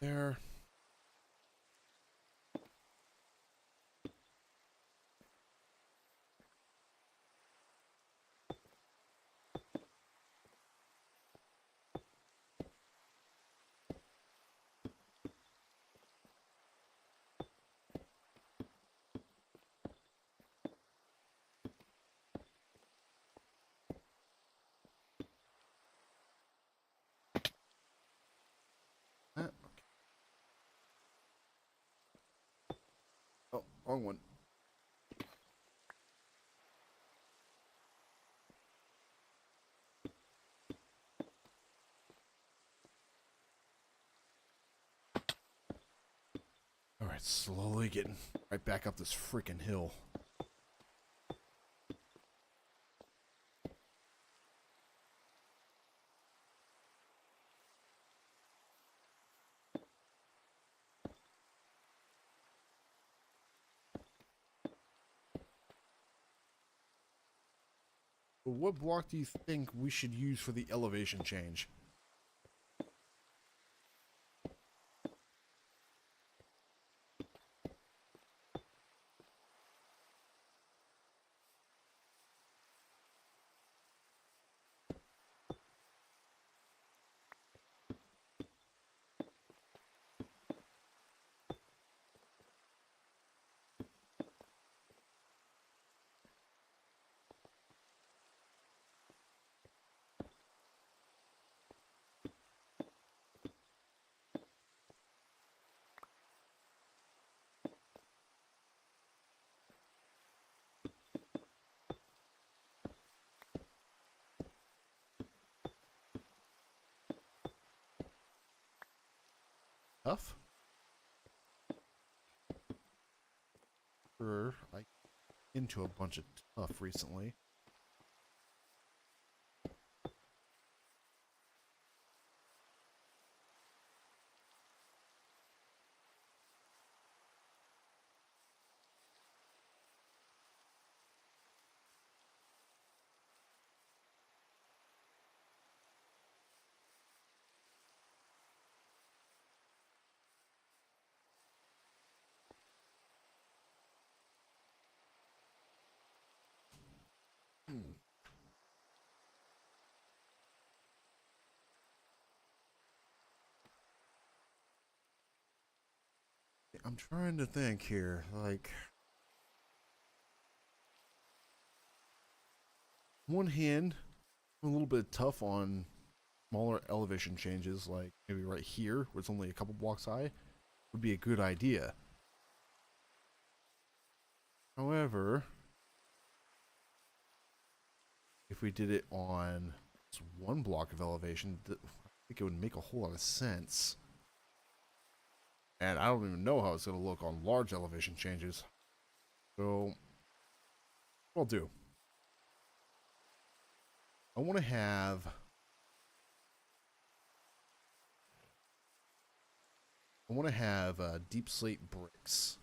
Speaker 1: There. Okay. Oh, wrong one. Alright, slowly getting right back up this freaking hill. But what block do you think we should use for the elevation change? tough. I into a bunch of tough recently. I'm trying to think here. Like, one hand, I'm a little bit tough on smaller elevation changes, like maybe right here, where it's only a couple blocks high, would be a good idea. However, if we did it on just one block of elevation, I think it would make a whole lot of sense. And I don't even know how it's going to look on large elevation changes. So, what I'll do, I want to have deep slate bricks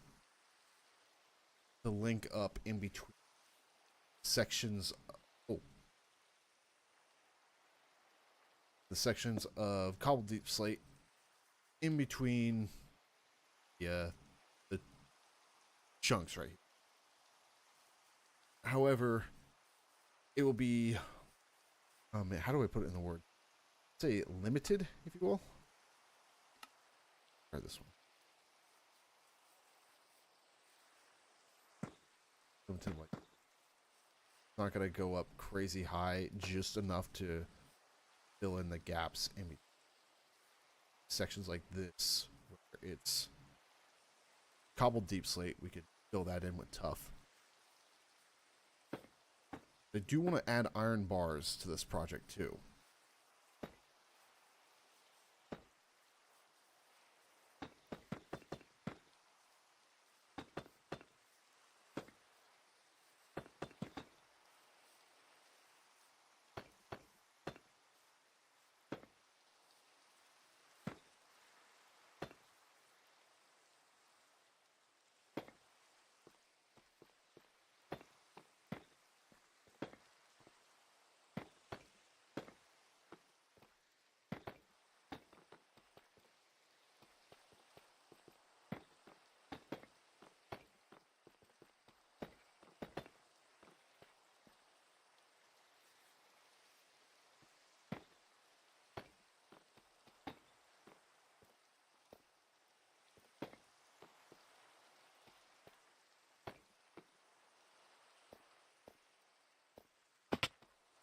Speaker 1: to link up in between sections. Oh, the sections of cobbled deep slate in between the chunks right here. However, it will be how do I put it in the word? Say limited, if you will. Try this one. Limited, like, not gonna go up crazy high, just enough to fill in the gaps in between sections like this, where it's cobbled deep slate. We could fill that in with tough. I do want to add iron bars to this project too.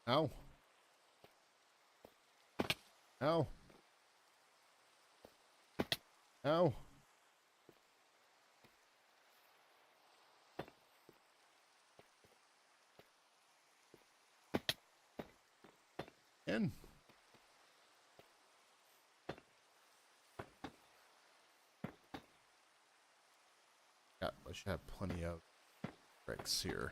Speaker 1: Ow. Ow. Ow. And yeah, I should have plenty of bricks here.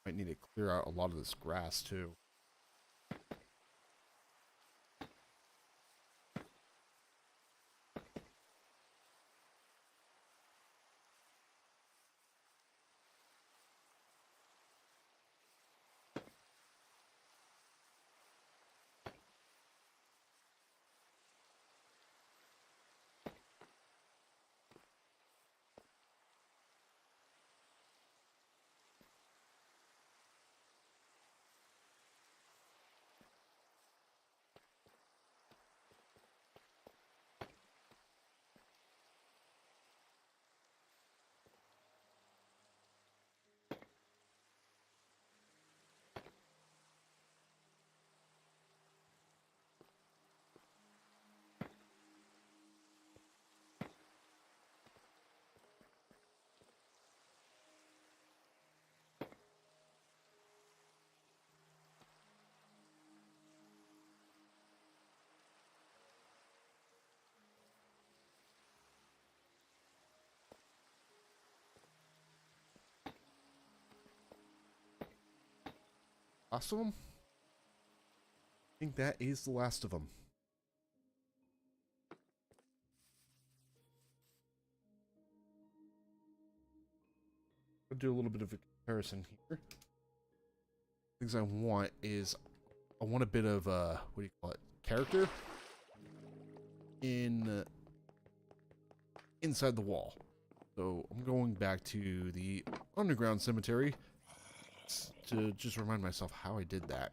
Speaker 1: Might need to clear out a lot of this grass too. Last of them? I think that is the last of them. I'll do a little bit of a comparison here. Things I want is I want a bit of what do you call it? Character in inside the wall. So I'm going back to the underground cemetery to just remind myself how I did that.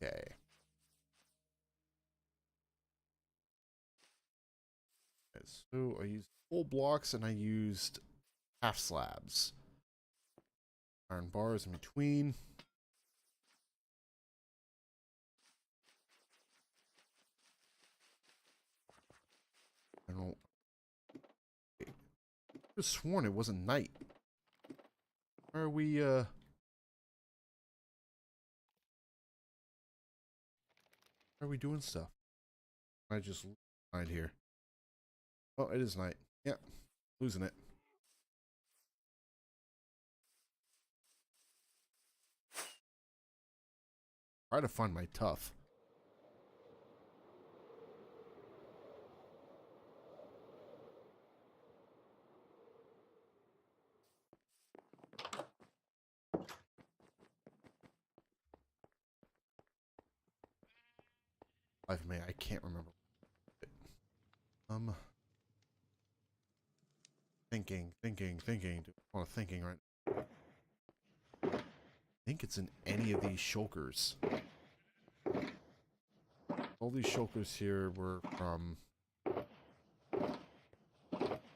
Speaker 1: Okay. So I used full blocks and I used half slabs. Iron bars in between. I don't. I could have sworn it wasn't night. Why are we? Why are we doing stuff? I just find here. Oh, it is night. Yeah, losing it. Try to find my tough. Life of me, I can't remember. Thinking. Do I want thinking right? I think it's in any of these shulkers. All these shulkers here were from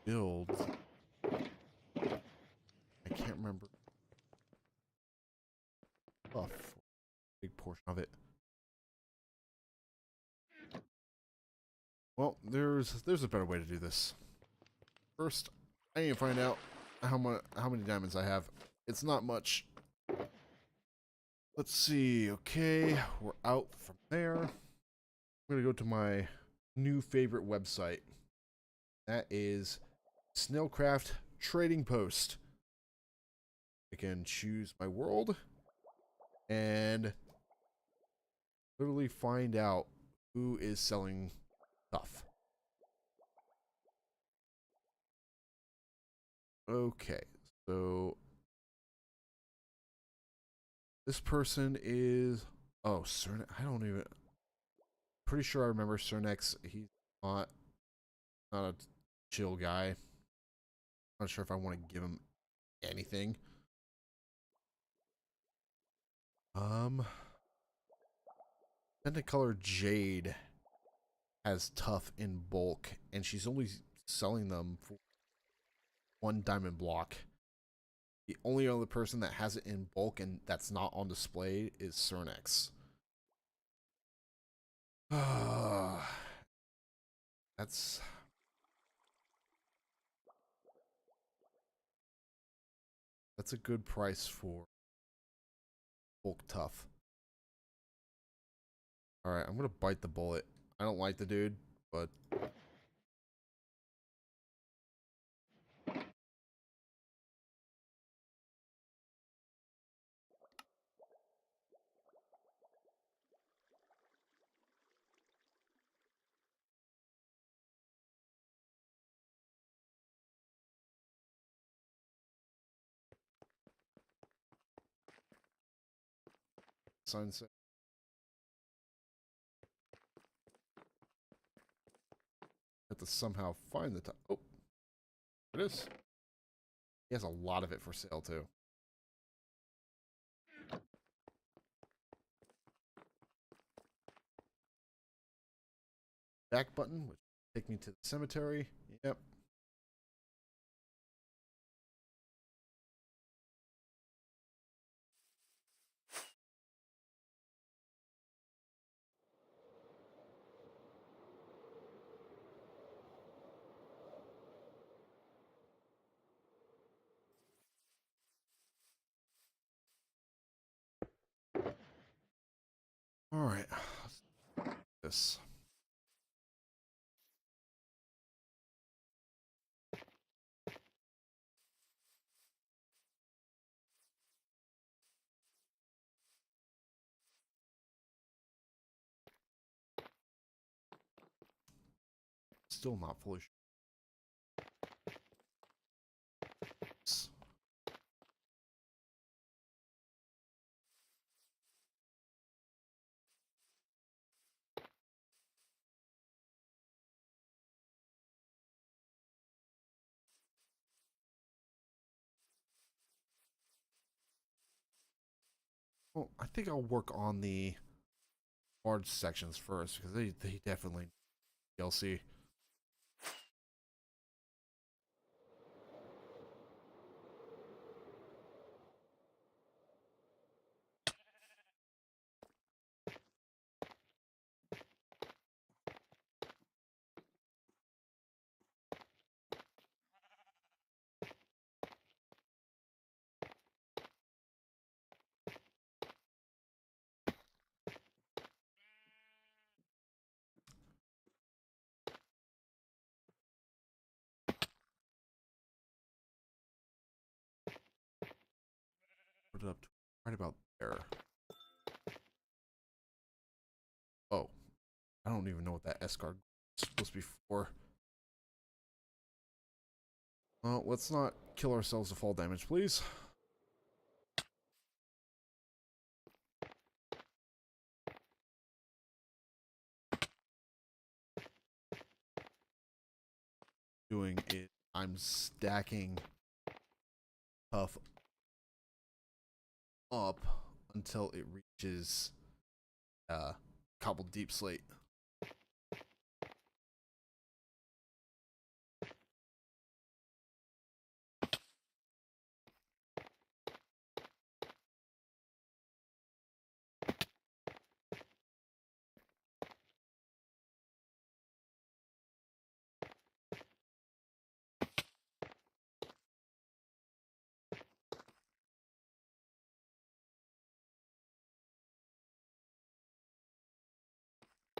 Speaker 1: builds. I can't remember. Oh, big portion of it. Well, there's a better way to do this. First, I need to find out how many diamonds I have. It's not much. Let's see. Okay, we're out from there. I'm gonna go to my new favorite website. That is Snailcraft Trading Post. I can choose my world and literally find out who is selling stuff. Okay, so this person is Cernex. I don't even. Pretty sure I remember Cernex. He's not a chill guy. Not sure if I want to give him anything. Color Jade has tough in bulk, and she's only selling them for 1 diamond block. The only other person that has it in bulk and that's not on display is Cernex. That's a good price for bulk tough. All right, I'm gonna bite the bullet. I don't like the dude, but sunset. Have to somehow find the top. Oh, it is. He has a lot of it for sale too. Back button, which take me to the cemetery. Yep. this. Still not fully sure. Well, I think I'll work on the large sections first because they definitely DLC. Put it up to right about there. Oh, I don't even know what that S card is supposed to be for. Well, let's not kill ourselves to fall damage, please. Doing it. I'm stacking Puff up until it reaches cobbled deep slate.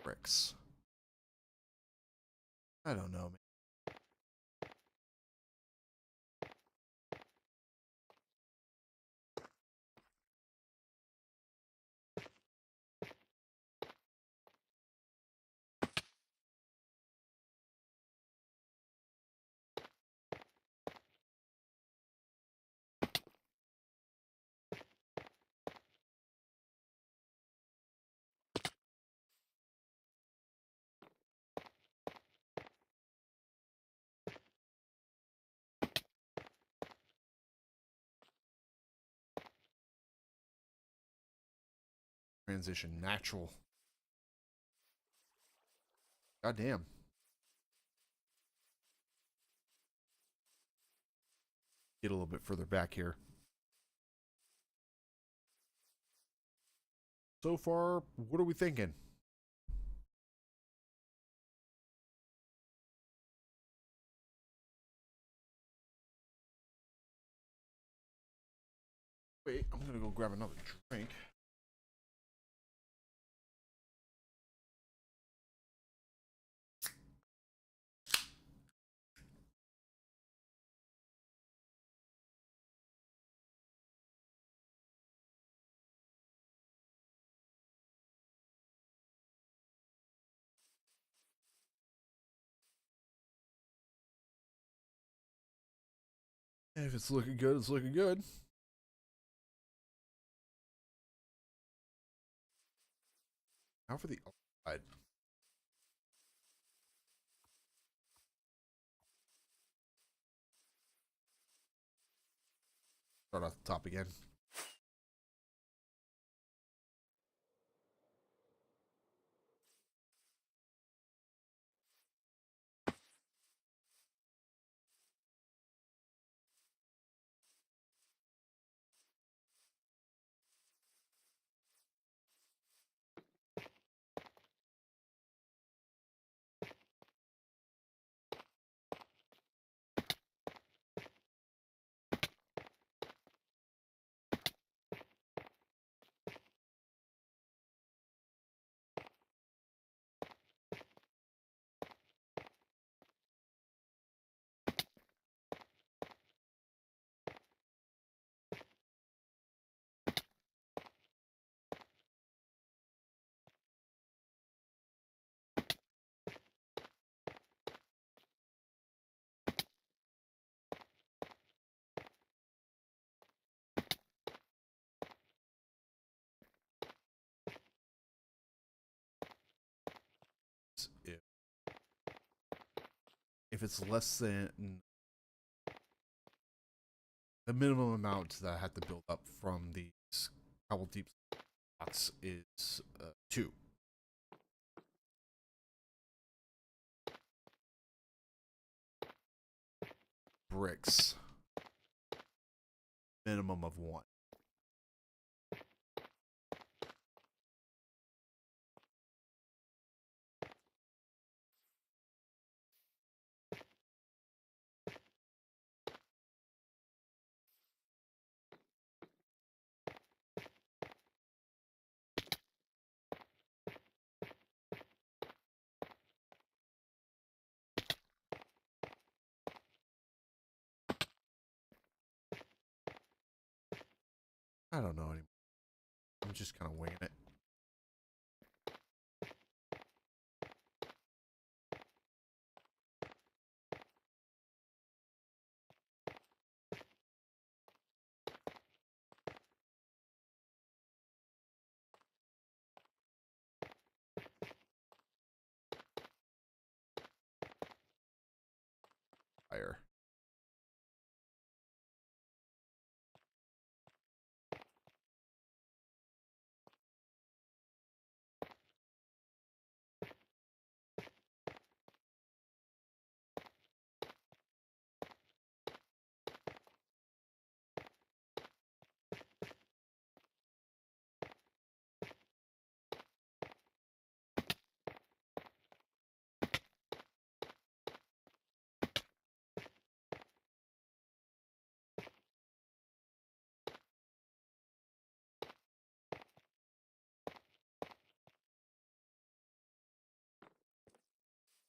Speaker 1: Bricks. I don't know, man. Transition natural. God damn. Get a little bit further back here. So far, what are we thinking? Wait, I'm gonna go grab another drink. If it's looking good, it's looking good. Now for the upside. Start off the top again. if it's less than the minimum amount that I have to build up from these cobble deep blocks is 2. Bricks, minimum of 1. I don't know anymore. I'm just kind of winging it. Fire.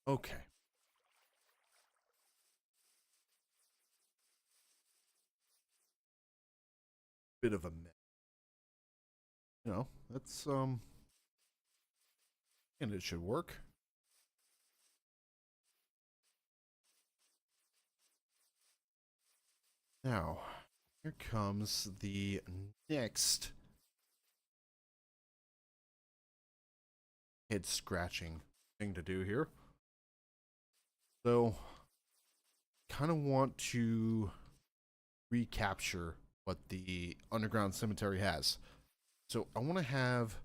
Speaker 1: Okay. Bit of a mess. You know, that's and it should work. Now, here comes the next head scratching thing to do here. So, kind of want to recapture what the underground cemetery has. So, I want to have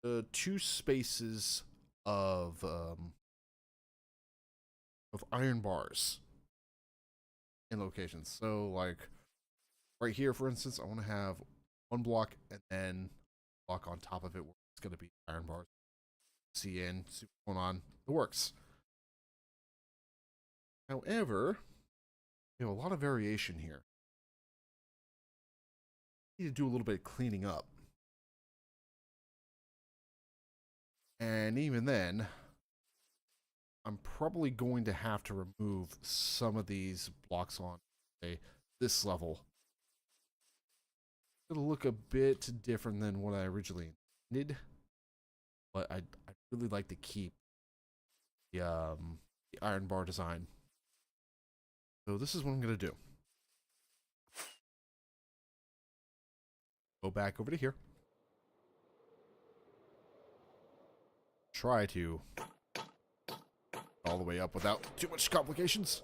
Speaker 1: 2 spaces of iron bars in locations. So, like right here, for instance, I want to have 1 block and then a block on top of it where it's going to be iron bars. See what's going on. It works. However, we have a lot of variation here. I need to do a little bit of cleaning up. And even then, I'm probably going to have to remove some of these blocks on, say, this level. It'll look a bit different than what I originally intended, but I'd really like to keep the iron bar design. So this is what I'm going to do. Go back over to here. Try to all the way up without too much complications.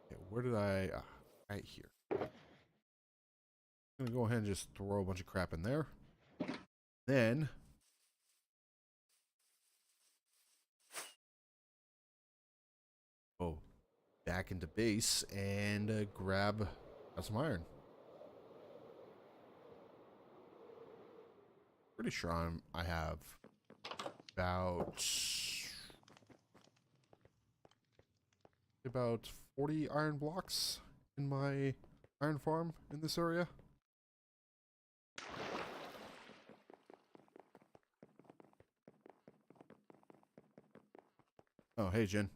Speaker 1: Okay, where did I... right here. I'm going to go ahead and just throw a bunch of crap in there. Then... go back into base and grab some iron. Pretty sure I have about 40 iron blocks in my iron farm in this area. Oh, hey, Jen.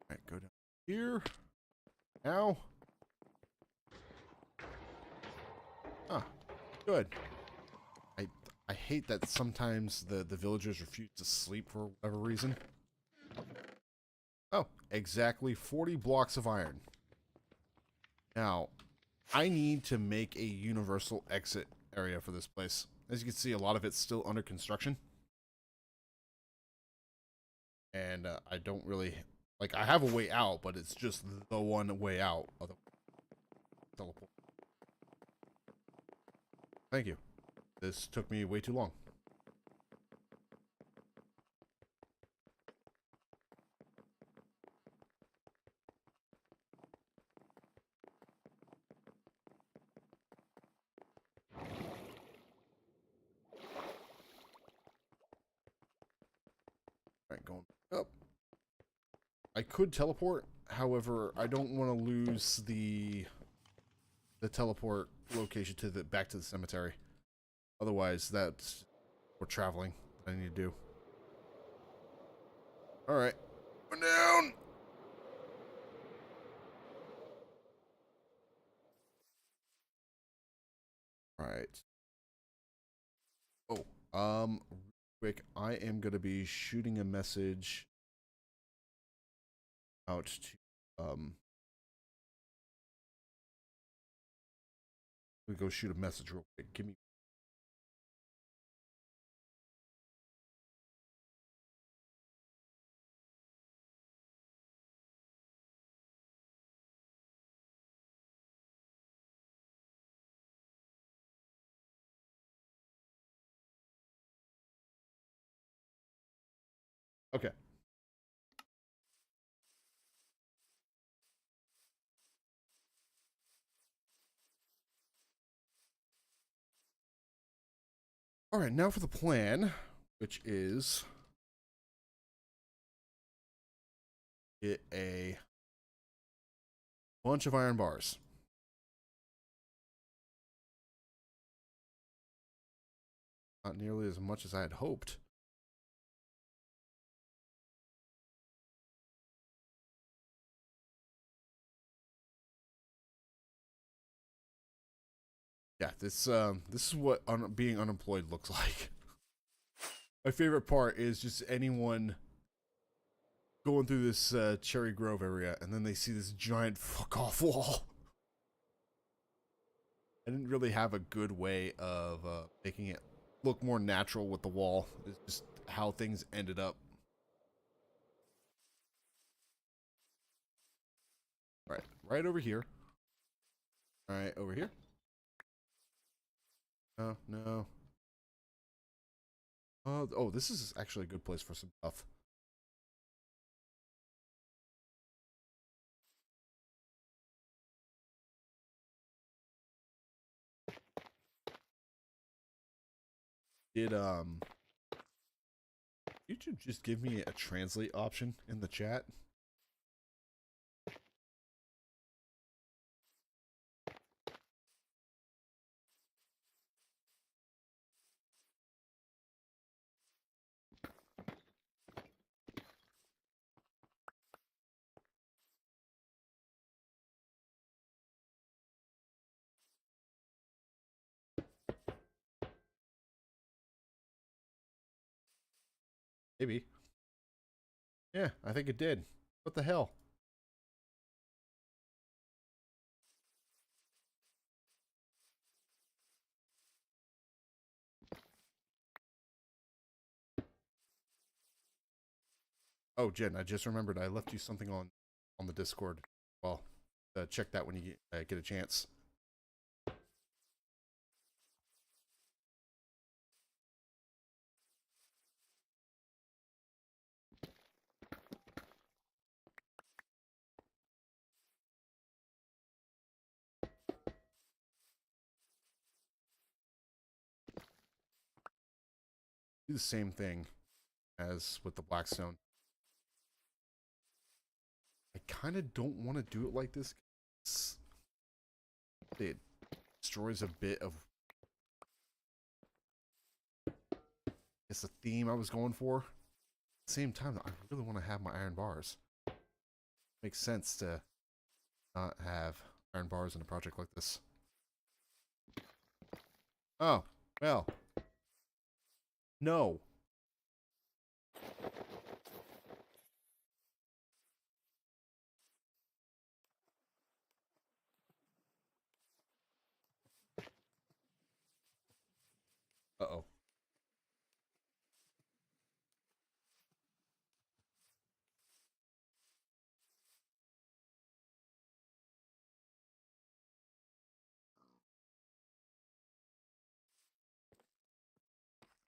Speaker 1: All right, go down here. Now. Ah, good. I hate that sometimes the villagers refuse to sleep for whatever reason. Oh, exactly 40 blocks of iron. Now, I need to make a universal exit area for this place. As you can see, a lot of it's still under construction. And I don't really... Like, I have a way out, but it's just the one way out of the teleport. Thank you. This took me way too long. Alright, going up. I could teleport, however, I don't want to lose the teleport location to the back to the cemetery. Otherwise, that's we're traveling. I need to do. All right, going down. All right. Oh, quick. I am gonna be shooting a message out to We go shoot a message real quick. Give me. Okay. All right, now for the plan, which is get a bunch of iron bars. Not nearly as much as I had hoped. Yeah, this is what being unemployed looks like. My favorite part is just anyone going through this Cherry Grove area, and then they see this giant fuck off wall. I didn't really have a good way of making it look more natural with the wall. It's just how things ended up. All right, right over here. All right, over here. No, no. Oh, this is actually a good place for some stuff. Did YouTube just give me a translate option in the chat? Maybe. Yeah, I think it did. What the hell? Oh, Jen, I just remembered I left you something on the Discord. Well, check that when you get a chance. Do the same thing as with the Blackstone. I kind of don't want to do it like this. It destroys a bit of, it's the theme I was going for. At the same time, I really want to have my iron bars. Makes sense to not have iron bars in a project like this. Oh, well. No. Uh-oh.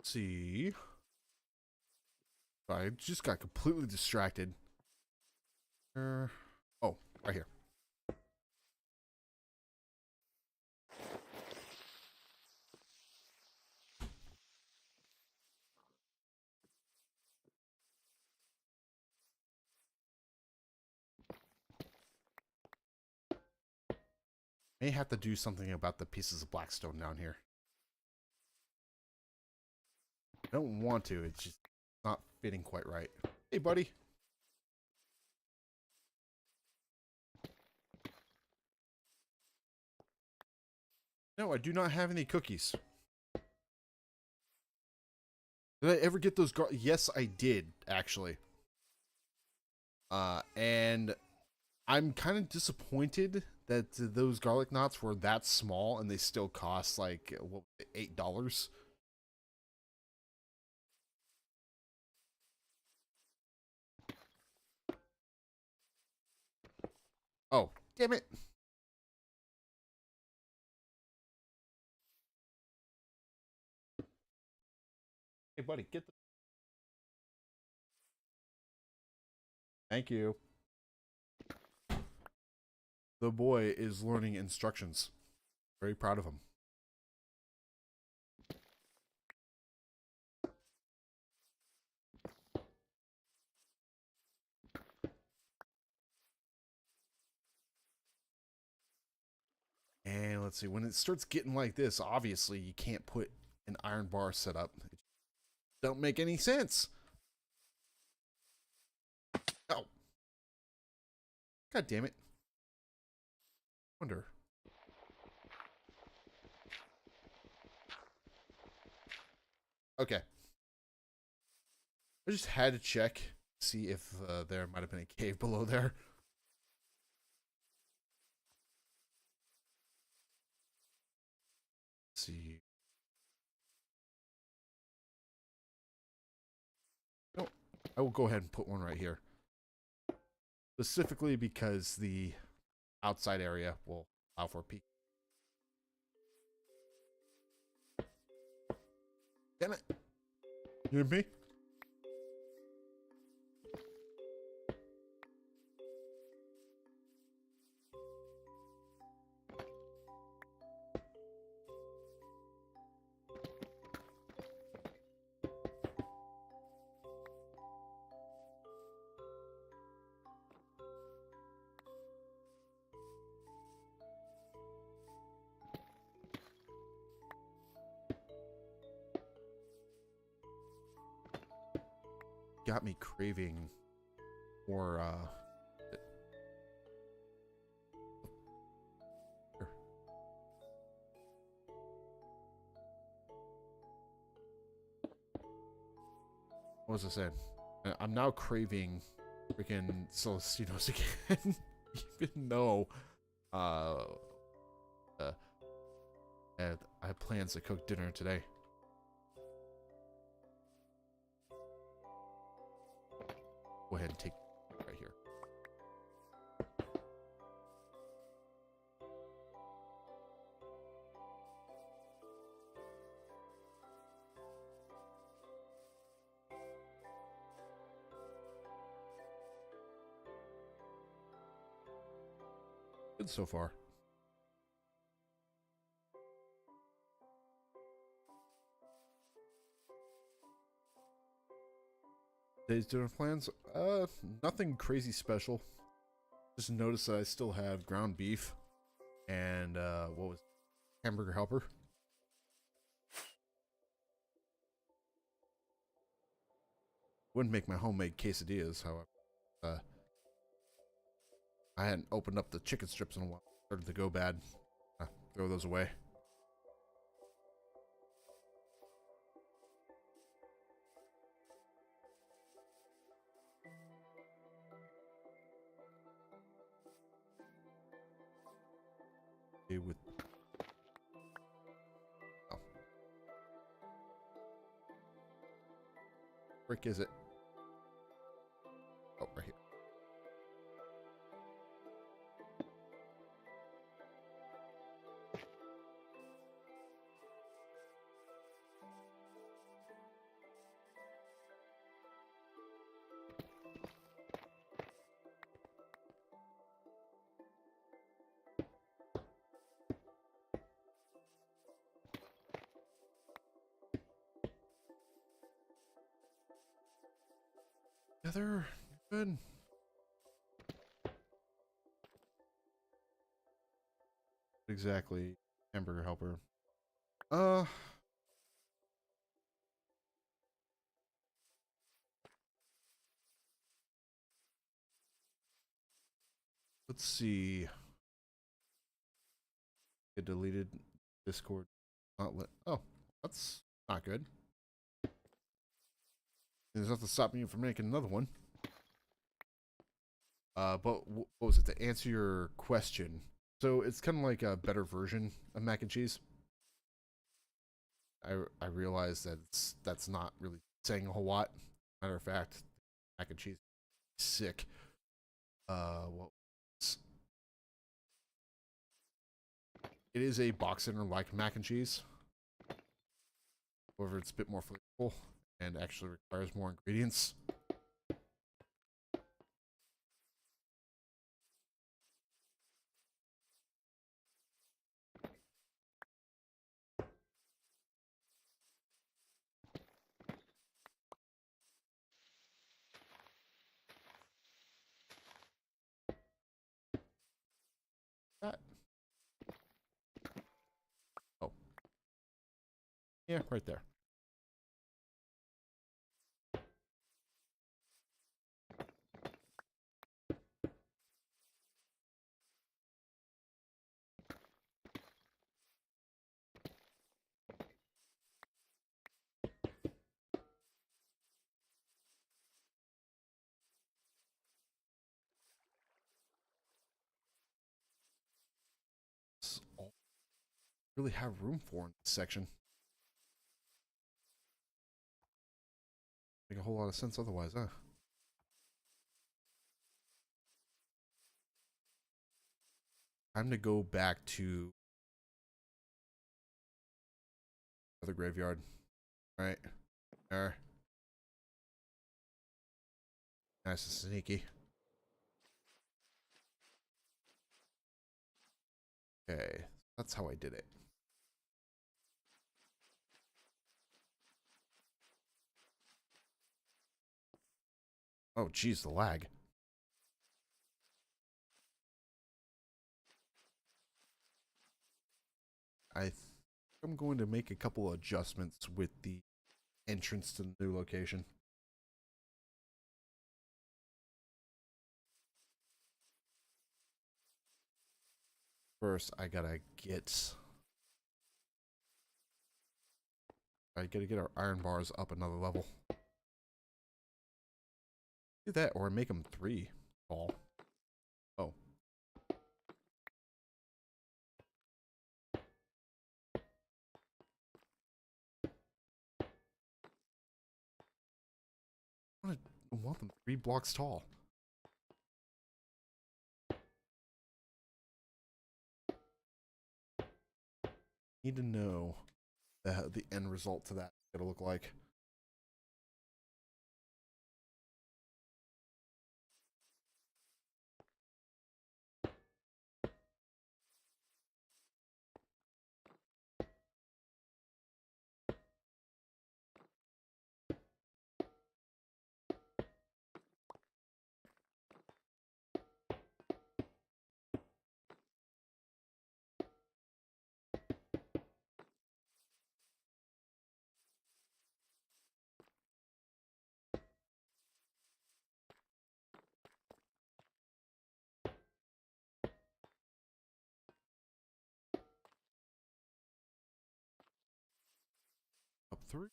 Speaker 1: Let's see. I just got completely distracted. Oh, right here. May have to do something about the pieces of blackstone down here. I don't want to. It's just not fitting quite right. Hey, buddy. No, I do not have any cookies. Did I ever get those? Yes, I did, actually. And I'm kind of disappointed that those garlic knots were that small and they still cost like what, $8. Oh, damn it. Hey, buddy, get the. Thank you. The boy is learning instructions. Very proud of him. And let's see, when it starts getting like this, obviously you can't put an iron bar set up. It don't make any sense. Oh. God damn it. Wonder. Okay. I just had to check, see if there might have been a cave below there. Let's see. No, I will go ahead and put one right here. Specifically because the outside area will allow for a peek. Damn it. You and me? Got me craving more what was I saying? I'm now craving freaking Celestinos again. Even though uh, and I have plans to cook dinner today. Go ahead and take right here. Good so far. Today's dinner plans? Nothing crazy special. Just noticed that I still have ground beef and what was it? Hamburger helper. Wouldn't make my homemade quesadillas, however. Uh, I hadn't opened up the chicken strips in a while. Started to go bad. Throw those away. frick is it? Oh, right here. Together, good. Exactly, hamburger helper. Let's see. It deleted Discord. Not let. Oh, that's not good. There's nothing stopping you from making another one. But what was it? To answer your question, so it's kind of like a better version of mac and cheese. I realize that that's not really saying a whole lot. Matter of fact, mac and cheese is sick. What? It is a box center like mac and cheese. However, it's a bit more flavorful and actually requires more ingredients. That. Oh. Yeah, right there. That's all I really have room for in this section. Make a whole lot of sense otherwise, huh? Time to go back to the graveyard. All right. There. Nice and sneaky. Okay. That's how I did it. Oh, geez, the lag. I'm going to make a couple adjustments with the entrance to the new location. First, I gotta get our iron bars up another level. Do that, or make them 3 tall. Oh. I want them 3 blocks tall. Need to know the end result to that is gonna look like. Up 3.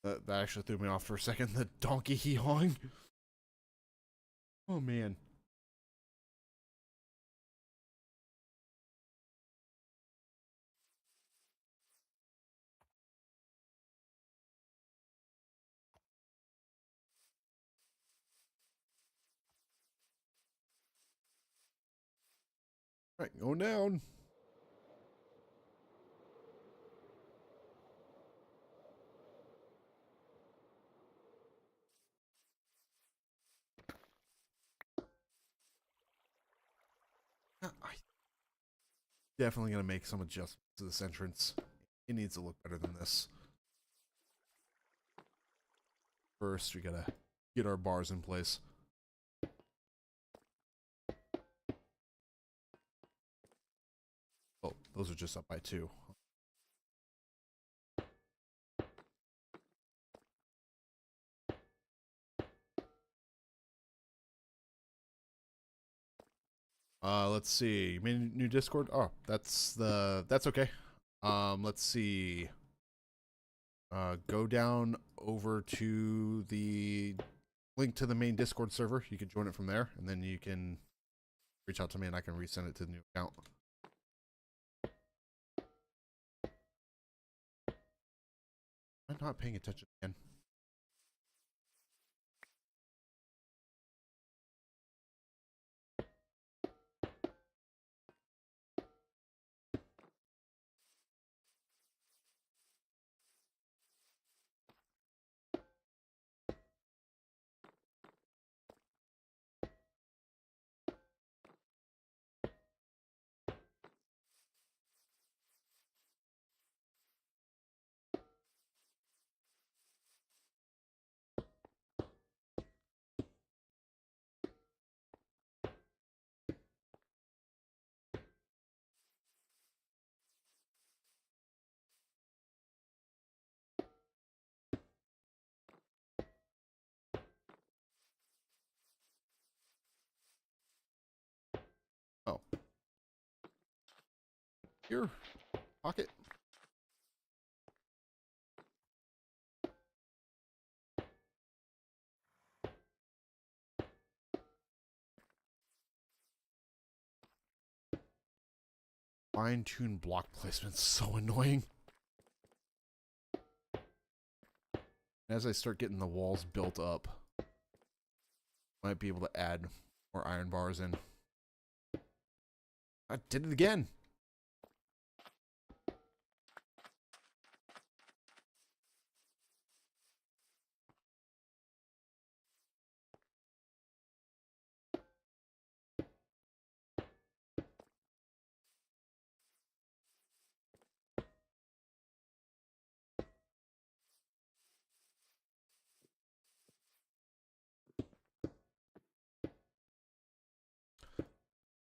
Speaker 1: That actually threw me off for a second. The donkey hee-hawing. Oh man. Alright, going down. I'm definitely going to make some adjustments to this entrance. It needs to look better than this. First, we gotta get our bars in place. Oh, those are just up by 2. Let's see. You made a new Discord? Oh, that's okay. Let's see. Go down over to the link to the main Discord server. You can join it from there, and then you can reach out to me and I can resend it to the new account. I'm not paying attention again. Oh. Here. Pocket. Fine-tune block placement's so annoying. As I start getting the walls built up, might be able to add more iron bars in. I did it again.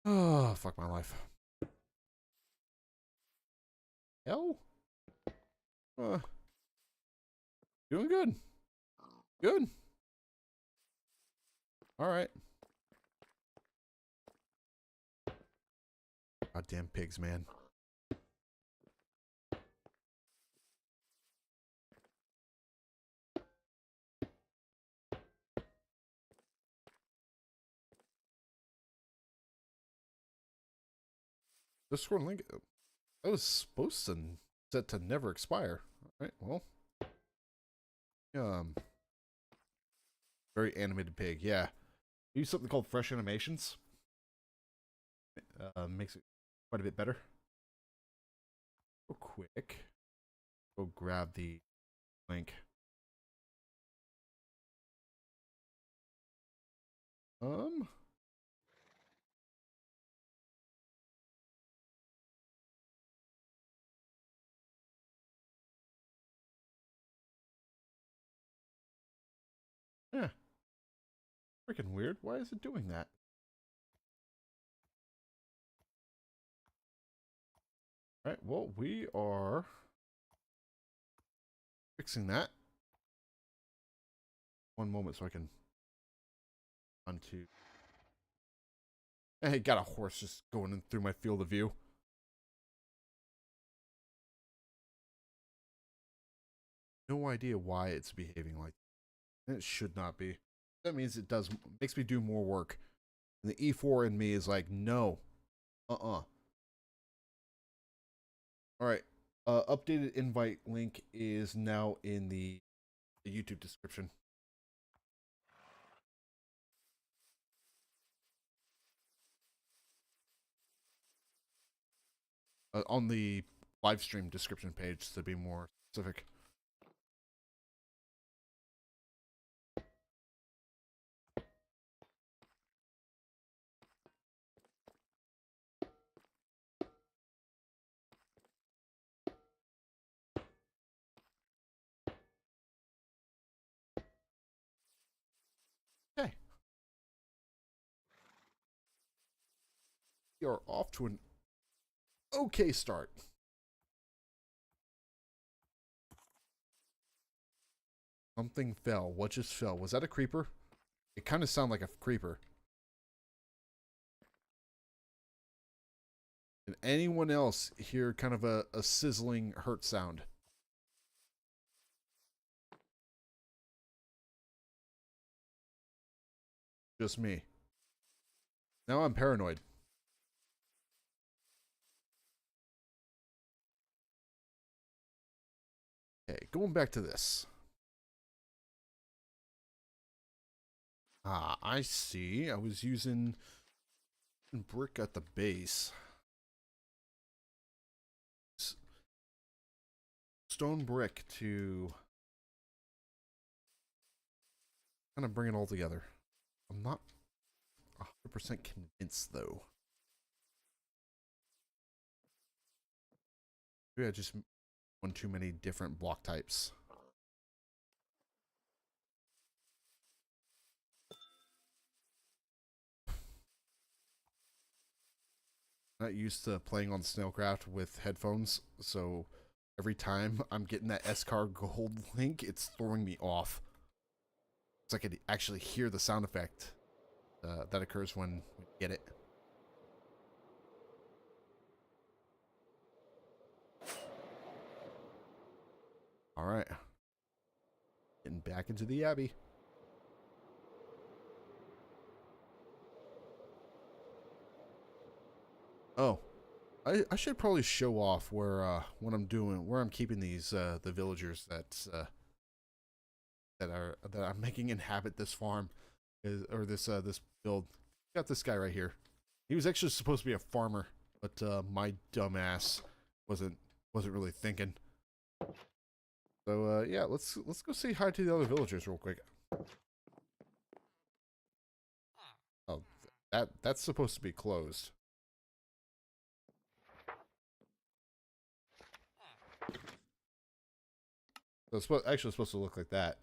Speaker 1: Oh, fuck my life. Hell? Doing good. Good. Alright. Goddamn pigs, man. Discord link. That was supposed to set to never expire. Alright, well. Very animated pig, yeah. Use something called Fresh Animations. Makes it quite a bit better. Real quick. Go grab the link. Yeah. Freaking weird. Why is it doing that? Alright, well, we are fixing that. One moment so I can onto. Hey, got a horse just going in through my field of view. No idea why it's behaving like that. It should not be. That means it makes me do more work. And the E4 in me is like, no. Alright. Updated invite link is now in the YouTube description. On the live stream description page to be more specific. Okay. We are off to an okay start. Something fell. What just fell? Was that a creeper? It kind of sounded like a creeper. Did anyone else hear kind of a sizzling hurt sound? Just me. Now I'm paranoid. Okay, going back to this. Ah, I see. I was using brick at the base. Stone brick to kind of bring it all together. I'm not 100% convinced though. Maybe I just want too many different block types. Not used to playing on Snailcraft with headphones, so every time I'm getting that S-Car gold link, it's throwing me off. So I could actually hear the sound effect that occurs when we get it. All right. Getting back into the Abbey. Oh, I should probably show off where what I'm doing, where I'm keeping these the villagers that I'm making inhabit this farm, or this build. Got this guy right here. He was actually supposed to be a farmer, but my dumbass wasn't really thinking. So yeah, let's go say hi to the other villagers real quick. Oh, that's supposed to be closed. So it's actually supposed to look like that.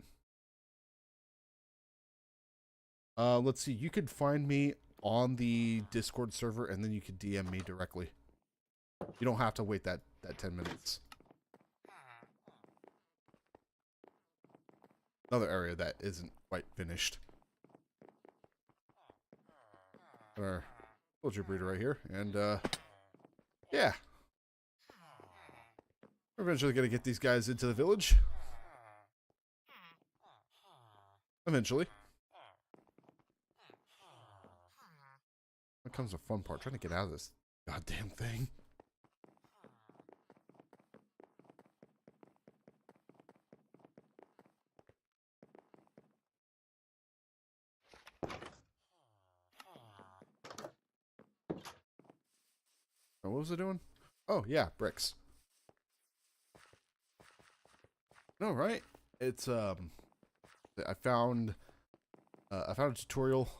Speaker 1: Let's see. You could find me on the Discord server, and then you could DM me directly. You don't have to wait that 10 minutes. Another area that isn't quite finished. Our villager breeder right here, and yeah, we're eventually gonna get these guys into the village. Eventually. That comes the fun part, trying to get out of this goddamn thing. Oh, what was I doing? Oh yeah, bricks. No, right? It's I found a tutorial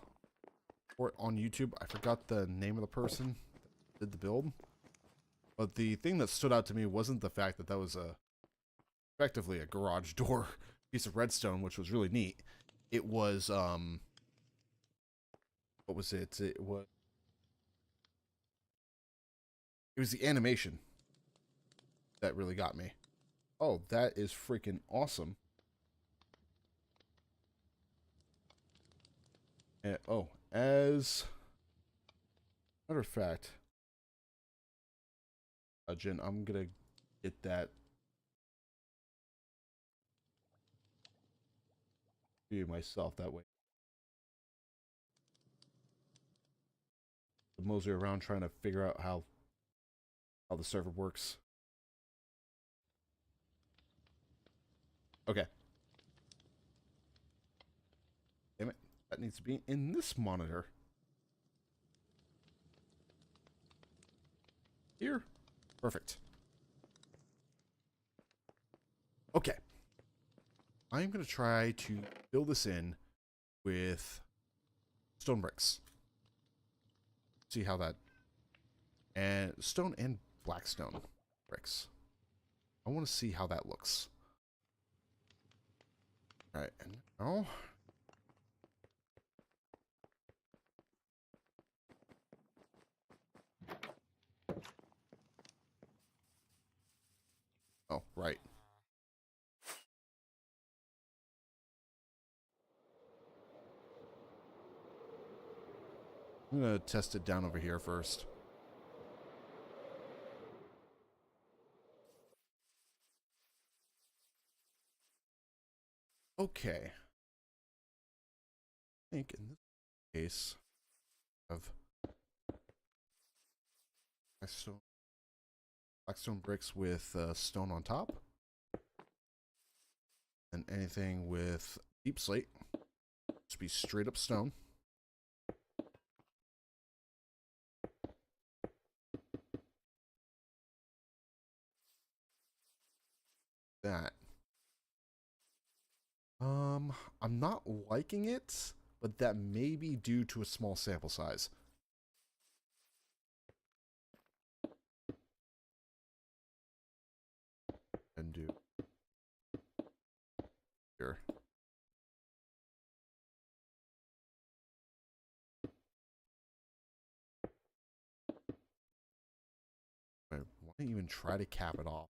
Speaker 1: for it on YouTube. I forgot the name of the person that did the build. But the thing that stood out to me wasn't the fact that that was effectively a garage door piece of redstone, which was really neat. It was what was it? It was the animation that really got me. Oh, that is freaking awesome. And, oh, as a matter of fact, Jen, I'm gonna get that to you myself that way. The mosey around trying to figure out how the server works. Okay. Damn it. That needs to be in this monitor. Here. Perfect. Okay. I'm going to try to fill this in with stone bricks. See how that... And stone and blackstone bricks. I want to see how that looks. Alright, and now... Oh, right. I'm going to test it down over here first. Okay. I think in this case of blackstone bricks with stone on top. And anything with deep slate. Just be straight up stone. That. I'm not liking it, but that may be due to a small sample size. And do here. Why don't you even try to cap it off?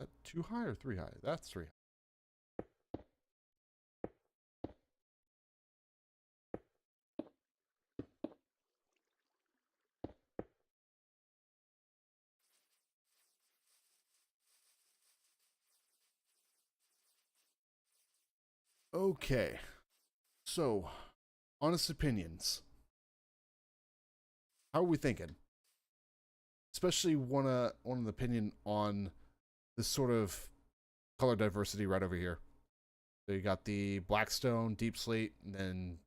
Speaker 1: Is that too high or 3 high? That's 3 high. Okay. So, honest opinions. How are we thinking? Especially want an opinion on this sort of color diversity right over here. So you got the blackstone, deep slate, and then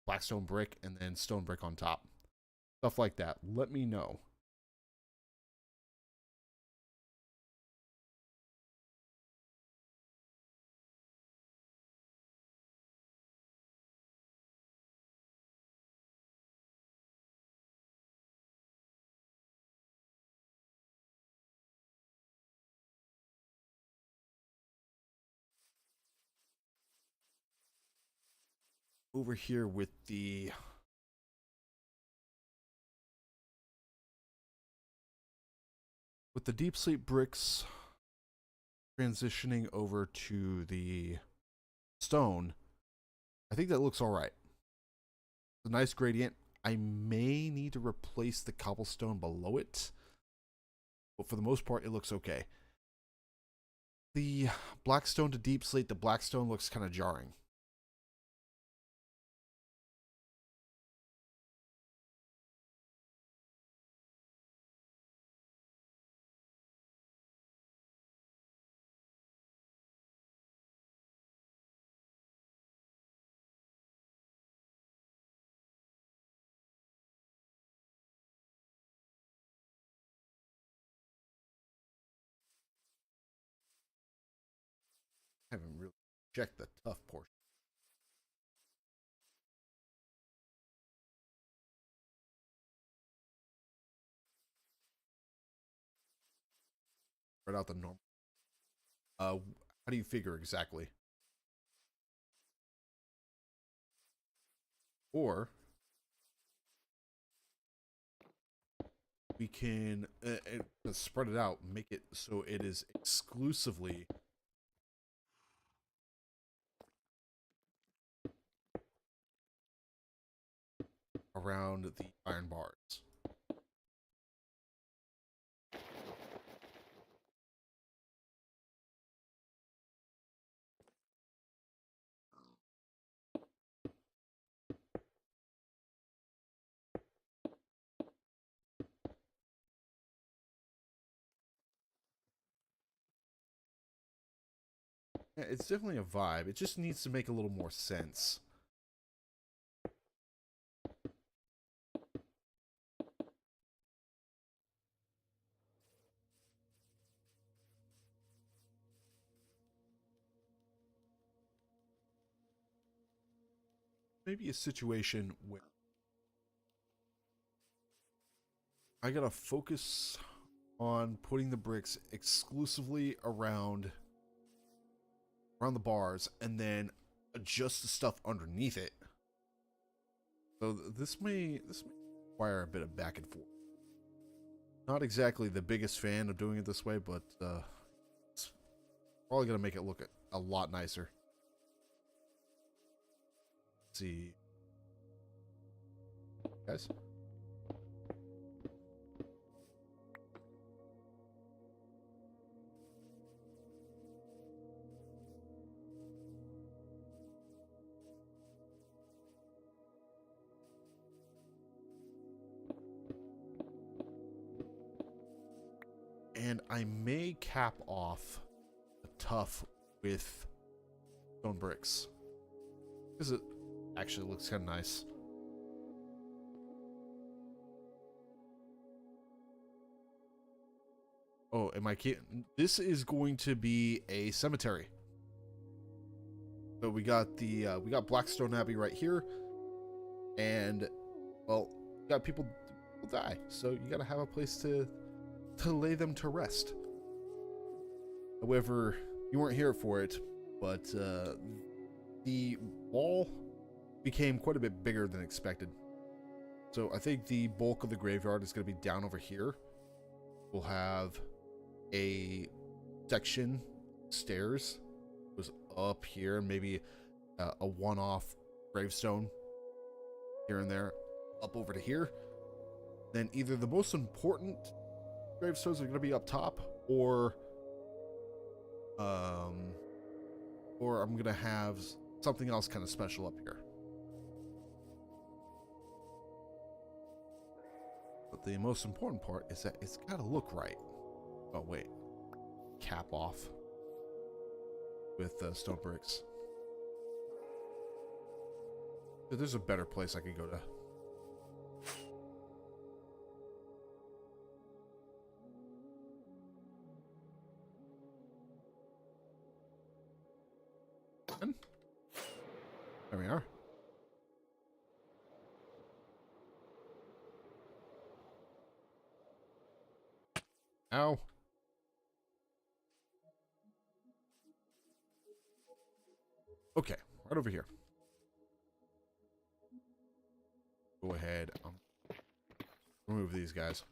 Speaker 1: blackstone brick, and then stone brick on top. Stuff like that. Let me know. Over here with the deep slate bricks transitioning over to the stone, I think that looks all right. It's a nice gradient. I may need to replace the cobblestone below it, but for the most part, it looks okay. The blackstone to deep slate, the blackstone looks kind of jarring. I haven't really checked the tough portion. Right out the normal. How do you figure exactly? Or we can spread it out, make it so it is exclusively around the iron bars. Yeah, it's definitely a vibe. It just needs to make a little more sense. Maybe a situation where I gotta focus on putting the bricks exclusively around the bars and then adjust the stuff underneath it. So this may require a bit of back and forth. Not exactly the biggest fan of doing it this way, but it's probably gonna make it look a lot nicer. Let's see, guys. And I may cap off the tough with stone bricks because it actually looks kind of nice. Oh, am I kidding? This is going to be a cemetery. So we got Blackstone Abbey right here, and well, you got people die, so you got to have a place to lay them to rest. However, you weren't here for it, but the wall became quite a bit bigger than expected. So I think the bulk of the graveyard is going to be down over here. We'll have a section stairs goes up here, maybe a one-off gravestone here and there up over to here. Then either the most important gravestones are going to be up top, or I'm going to have something else kind of special up here. But the most important part is that it's got to look right. Oh wait, cap off with stone bricks. There's a better place I could go to. There we are. Ow. Okay, right over here. Go ahead. Remove these guys.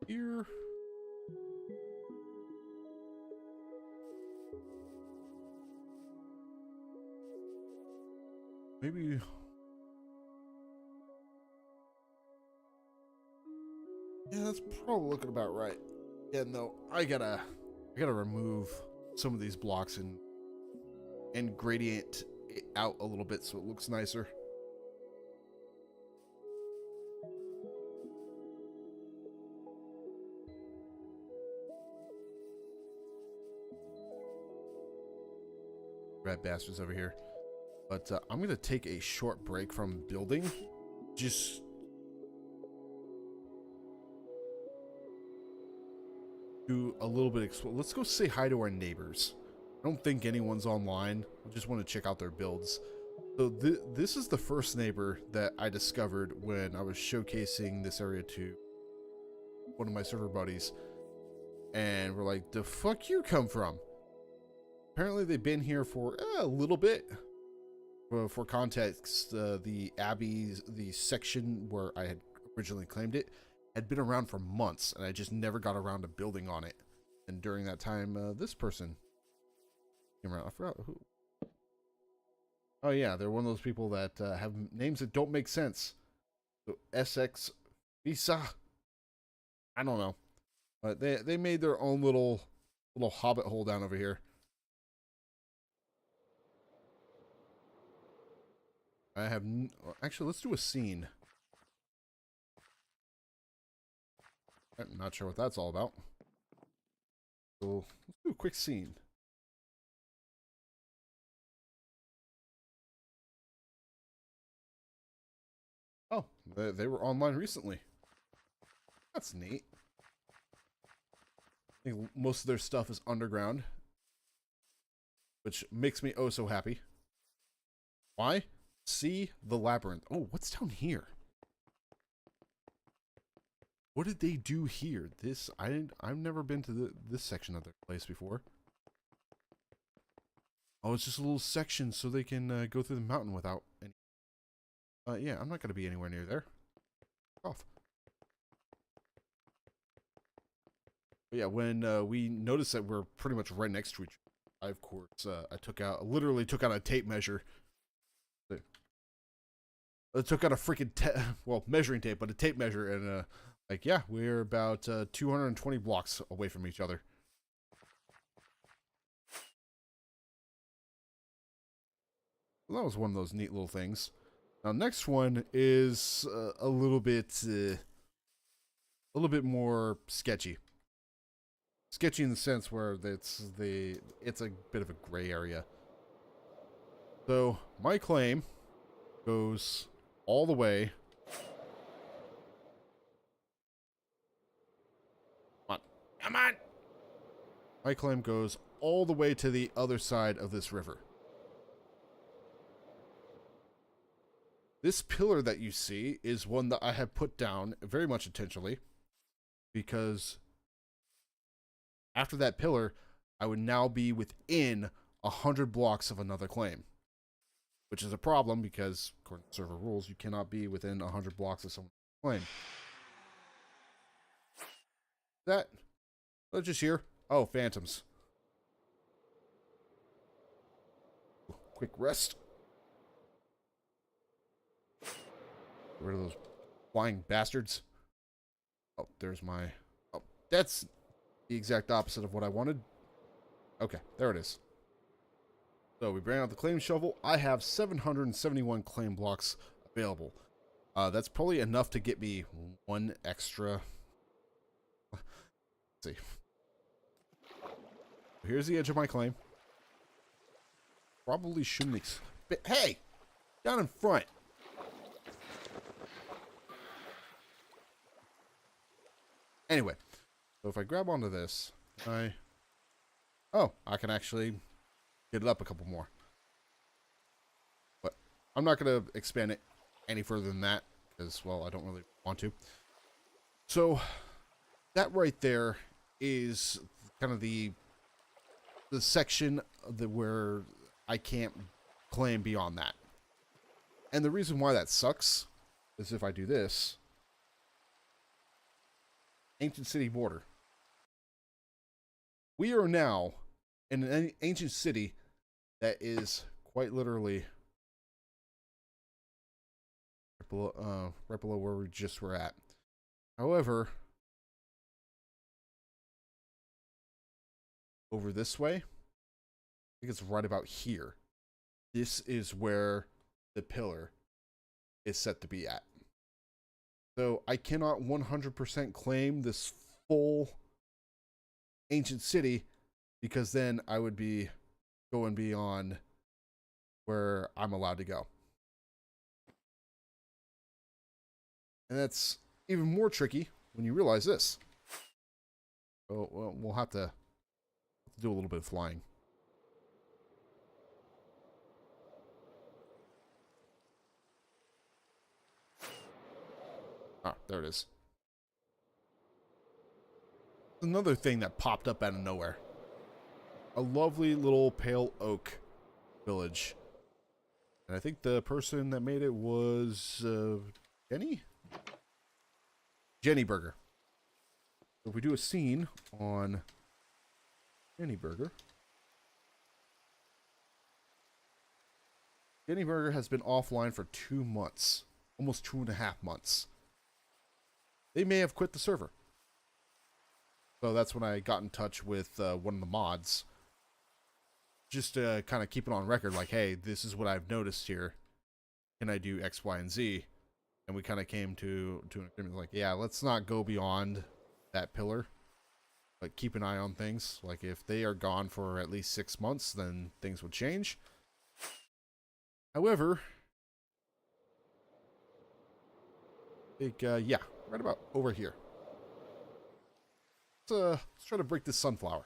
Speaker 1: Here. Maybe. Yeah, that's probably looking about right. Yeah, no, I gotta remove some of these blocks and gradient it out a little bit so it looks nicer. rat bastards over here. But I'm going to take a short break from building. Just do a little bit. Let's go say hi to our neighbors. I don't think anyone's online. I just want to check out their builds. So this is the first neighbor that I discovered when I was showcasing this area to one of my server buddies. And we're like, the fuck you come from? Apparently they've been here for a little bit. For context, the section where I had originally claimed it had been around for months, and I just never got around to building on it. And during that time, this person came around. I forgot who. Oh yeah, they're one of those people that have names that don't make sense. So SX Visa. I don't know, but they made their own little hobbit hole down over here. I have actually, let's do a scene. I'm not sure what that's all about. So let's do a quick scene. Oh, they were online recently. That's neat. I think most of their stuff is underground, which makes me oh so happy. Why? See the labyrinth. Oh, what's down here? What did they do here? I've never been to this section of their place before. Oh, it's just a little section so they can go through the mountain without any. Yeah, I'm not going to be anywhere near there. Off. But yeah, when we noticed that we're pretty much right next to each other, I, of course, I literally took out a tape measure. I took out a freaking measuring tape, but a tape measure, and like, yeah, we're about 220 blocks away from each other. Well, that was one of those neat little things. Now, next one is a little bit more sketchy. Sketchy in the sense where it's a bit of a gray area. So my claim goes all the way. Come on. My claim goes all the way to the other side of this river. This pillar that you see is one that I have put down very much intentionally, because after that pillar, I would now be within 100 blocks of another claim, which is a problem because, according to server rules, you cannot be within 100 blocks of someone's claim. Let's just hear. Oh, phantoms. Quick rest. Get rid of those flying bastards. Oh, there's my... Oh, that's the exact opposite of what I wanted. Okay, there it is. So we bring out the claim shovel. I have 771 claim blocks available. That's probably enough to get me one extra. Let's see. Here's the edge of my claim. Probably shouldn't. Hey, down in front. Anyway, so if I grab onto this, I can actually get it up a couple more. But I'm not going to expand it any further than that because, well, I don't really want to. So that right there is kind of the section where I can't claim beyond that. And the reason why that sucks is if I do this, ancient city border. We are now in an ancient city that is quite literally right below where we just were at. However, over this way, I think it's right about here. This is where the pillar is set to be at. So I cannot 100% claim this full ancient city because then I would be going beyond where I'm allowed to go. And that's even more tricky when you realize this. Oh, well, we'll have to do a little bit of flying. Ah, there it is. Another thing that popped up out of nowhere. A lovely little pale oak village. And I think the person that made it was Jenny? Jenny Burger. So if we do a scene on Jenny Burger. Jenny Burger has been offline for 2 months. Almost 2.5 months. They may have quit the server. So that's when I got in touch with one of the mods. Just to kind of keep it on record, like, hey, this is what I've noticed here. Can I do X, Y, and Z? And we kind of came to an agreement, like, yeah, let's not go beyond that pillar. Like, keep an eye on things. Like, if they are gone for at least 6 months, then things would change. However, yeah, right about over here. Let's try to break this sunflower.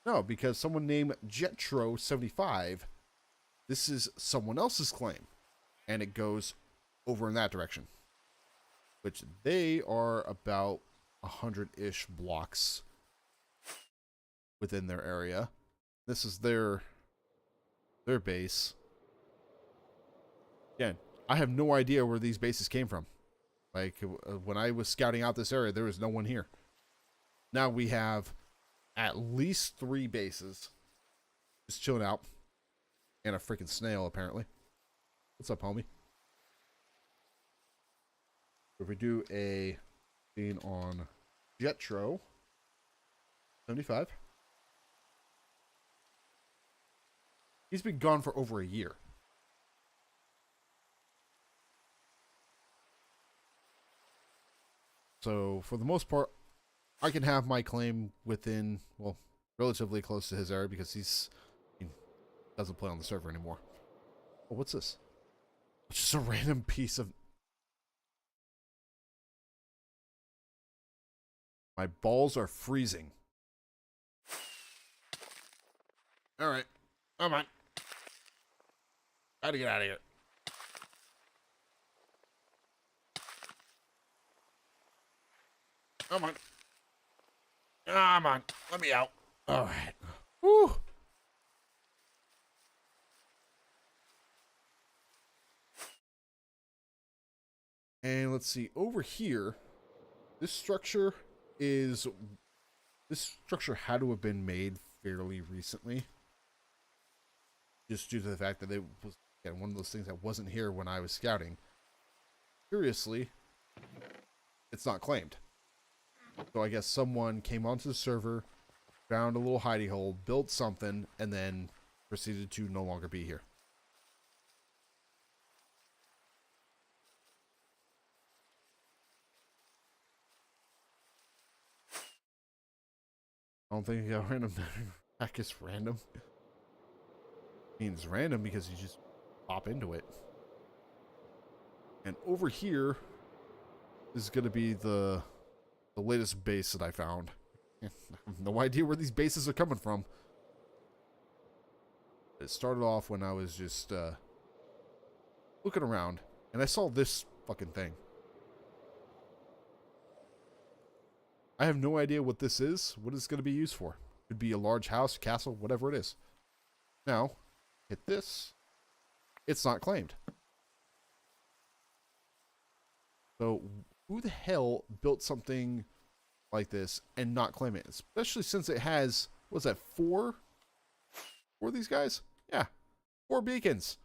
Speaker 1: No, because someone named Jetro75, this is someone else's claim. And it goes over in that direction. Which they are about 100-ish blocks within their area. This is their base. Again, I have no idea where these bases came from. Like, when I was scouting out this area, there was no one here. Now we have at least 3 bases just chilling out. And a freaking snail, apparently. What's up, homie? If we do a scene on Jetro 75. He's been gone for over a year. So, for the most part, I can have my claim within, well, relatively close to his area because he doesn't play on the server anymore. Oh, what's this? It's just a random piece of... My balls are freezing. Alright. Come on. Gotta get out of here. Come on. Come on. Let me out. Alright. Whew. And let's see. Over here, this structure had to have been made fairly recently. Just due to the fact that it was, again, one of those things that wasn't here when I was scouting. Curiously, it's not claimed. So I guess someone came onto the server, found a little hidey hole, built something, and then proceeded to no longer be here. I don't think he got random. Heck, is random. Means random because you just pop into it. And over here is going to be the latest base that I found. I have no idea where these bases are coming from. It started off when I was just looking around, and I saw this fucking thing. I have no idea what this is, what it's going to be used for. Could be a large house, castle, whatever it is. Now, hit this. It's not claimed. So, who the hell built something like this and not claim it? Especially since it has, what's that, 4? 4 of these guys? Yeah, 4 beacons.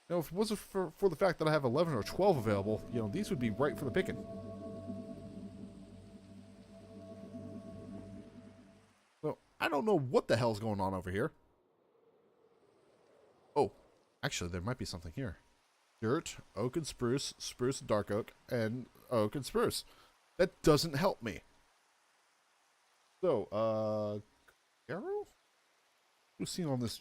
Speaker 1: Now, if it wasn't for the fact that I have 11 or 12 available, you know, these would be right for the picking. So, I don't know what the hell's going on over here. Oh, actually, there might be something here. Dirt, oak and spruce, spruce and dark oak, and oak and spruce. That doesn't help me. So, arrow? Who's seen on this?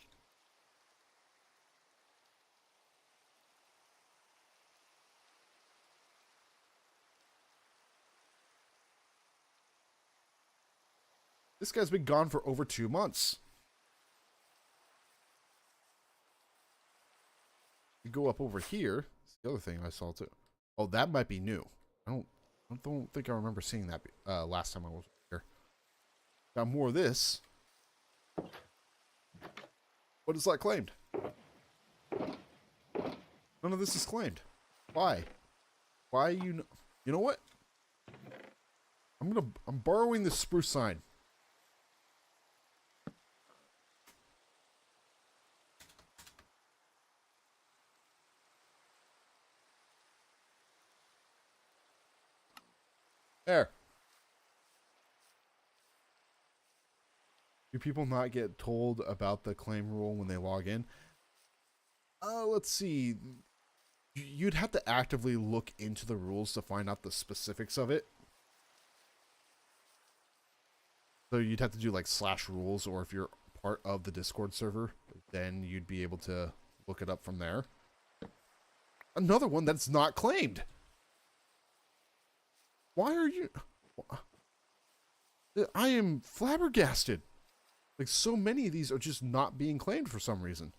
Speaker 1: This guy's been gone for over 2 months. You go up over here. That's the other thing I saw too. Oh, that might be new. I don't think I remember seeing that last time I was here. Got more of this. What is that claimed? None of this is claimed. Why? Why you know what? I'm borrowing this spruce sign. There. Do people not get told about the claim rule when they log in? Let's see. You'd have to actively look into the rules to find out the specifics of it. So you'd have to do like /rules, or if you're part of the Discord server, then you'd be able to look it up from there. Another one that's not claimed. Why are you... I am flabbergasted. Like, so many of these are just not being claimed for some reason.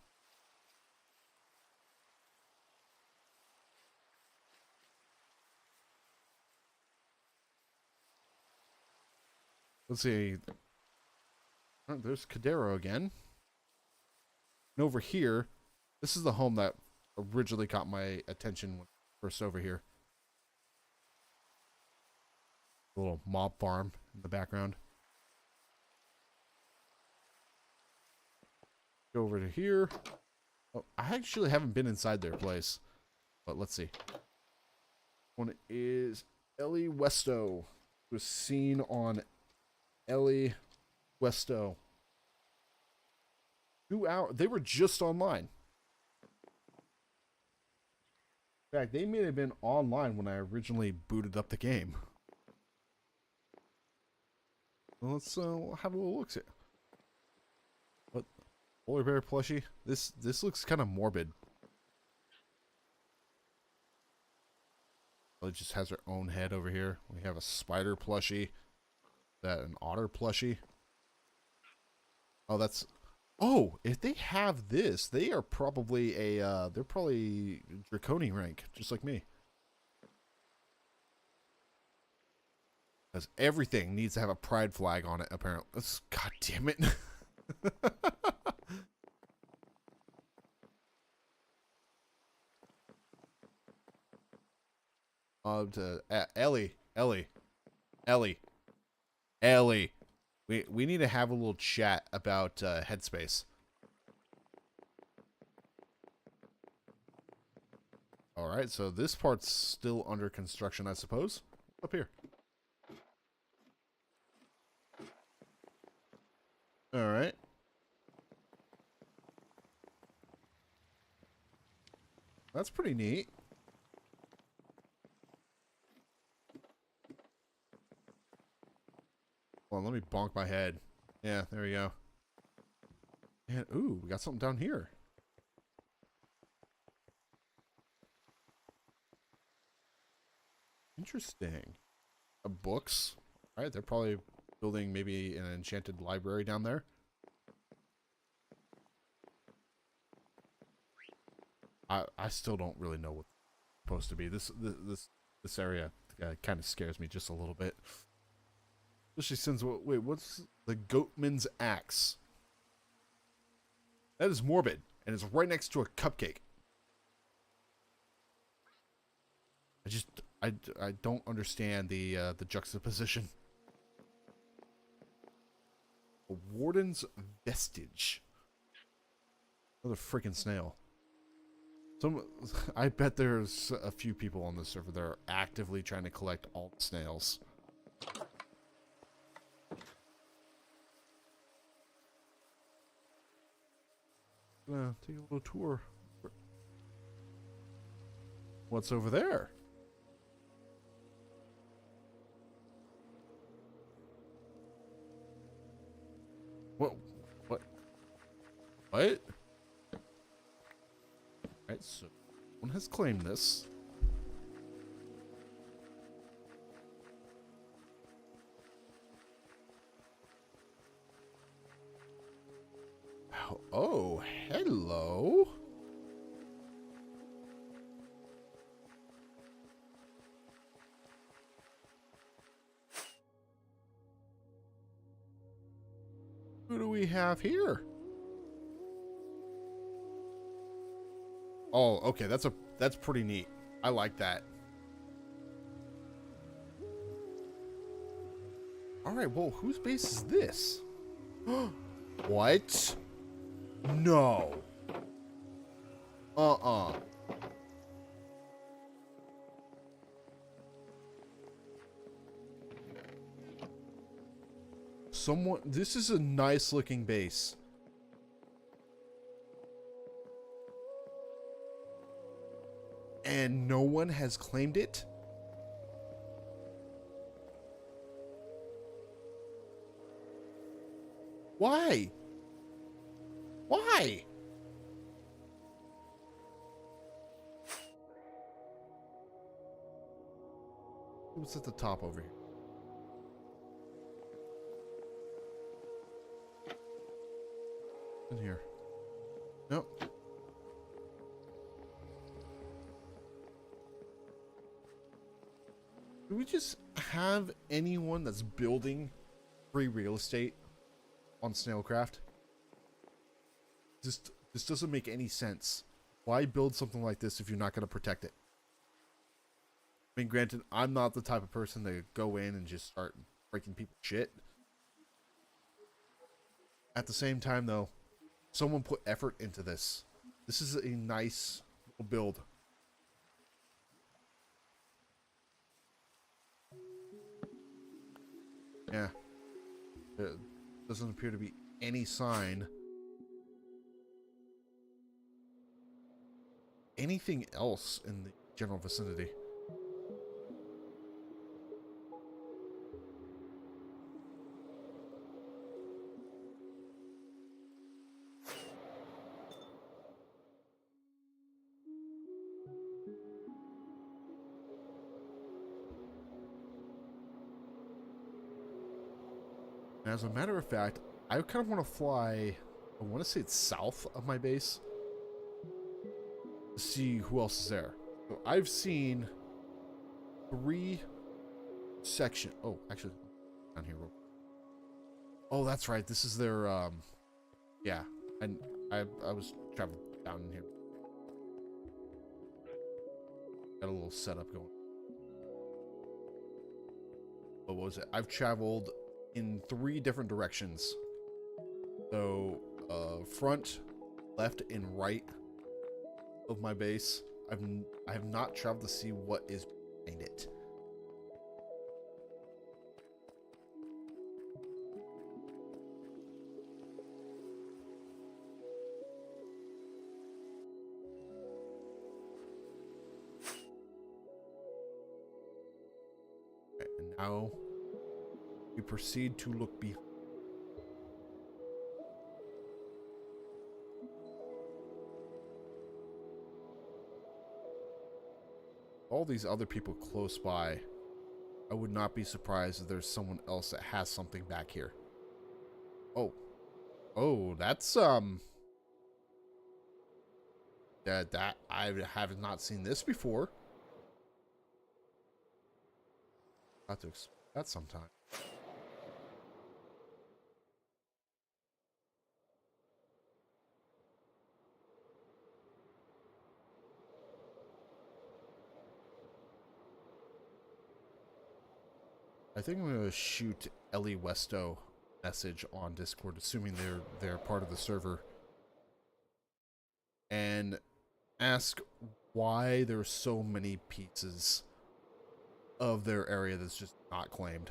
Speaker 1: Let's see. Oh, there's Cadero again. And over here, this is the home that originally caught my attention when I first over here. A little mob farm in the background. Go over to here. Oh, I actually haven't been inside their place, but let's see. One is Ellie Westo. It was seen on Ellie Westo. 2 hours. They were just online. In fact, they may have been online when I originally booted up the game. Well, let's have a little look at it. What? Polar bear plushie? This looks kind of morbid. It just has her own head over here. We have a spider plushie. That an otter plushie. Oh, that's... Oh, if they have this, they are probably a, they're probably Draconian rank, just like me. Because everything needs to have a pride flag on it, apparently. God damn it. Ellie. We need to have a little chat about headspace. All right, so this part's still under construction, I suppose. Up here. All right. That's pretty neat. Well, let me bonk my head. Yeah, there we go. And ooh, we got something down here. Interesting. Books. All right, they're probably building maybe an enchanted library down there. I still don't really know what's supposed to be. This area kind of scares me just a little bit. Especially since, wait, what's the Goatman's Axe? That is morbid, and it's right next to a cupcake. I don't understand the juxtaposition. A Warden's Vestige. Another freaking snail. I bet there's a few people on this server that are actively trying to collect all the snails. Take a little tour. What's over there? What? claim this. Oh, hello. Who do we have here? Oh, okay, that's pretty neat. I like that. All right, well, whose base is this? What? No. Someone, this is a nice looking base. And no one has claimed it? Why? Why? What's at the top over here? In here. Nope. Do we just have anyone that's building free real estate on Snailcraft? This doesn't make any sense. Why build something like this if you're not going to protect it? I mean, granted, I'm not the type of person to go in and just start breaking people's shit. At the same time, though, someone put effort into this. This is a nice little build. Yeah. There doesn't appear to be any sign. Anything else in the general vicinity? As a matter of fact, I kind of want to fly, I want to say it's south of my base, to see who else is there. So I've seen 3 sections. Oh, actually, down here. Oh, that's right. This is their, yeah. And I was traveling down in here. Got a little setup going. What was it? I've traveled in 3 different directions. So, front, left, and right of my base. I have not traveled to see what is behind it. Okay, and now we proceed to look behind. All these other people close by, I would not be surprised if there's someone else that has something back here. Oh. Oh, that's, that I have not seen this before. I'll have to explain that sometime. I think I'm gonna shoot Ellie Westo message on Discord, assuming they're part of the server, and ask why there's so many pieces of their area that's just not claimed.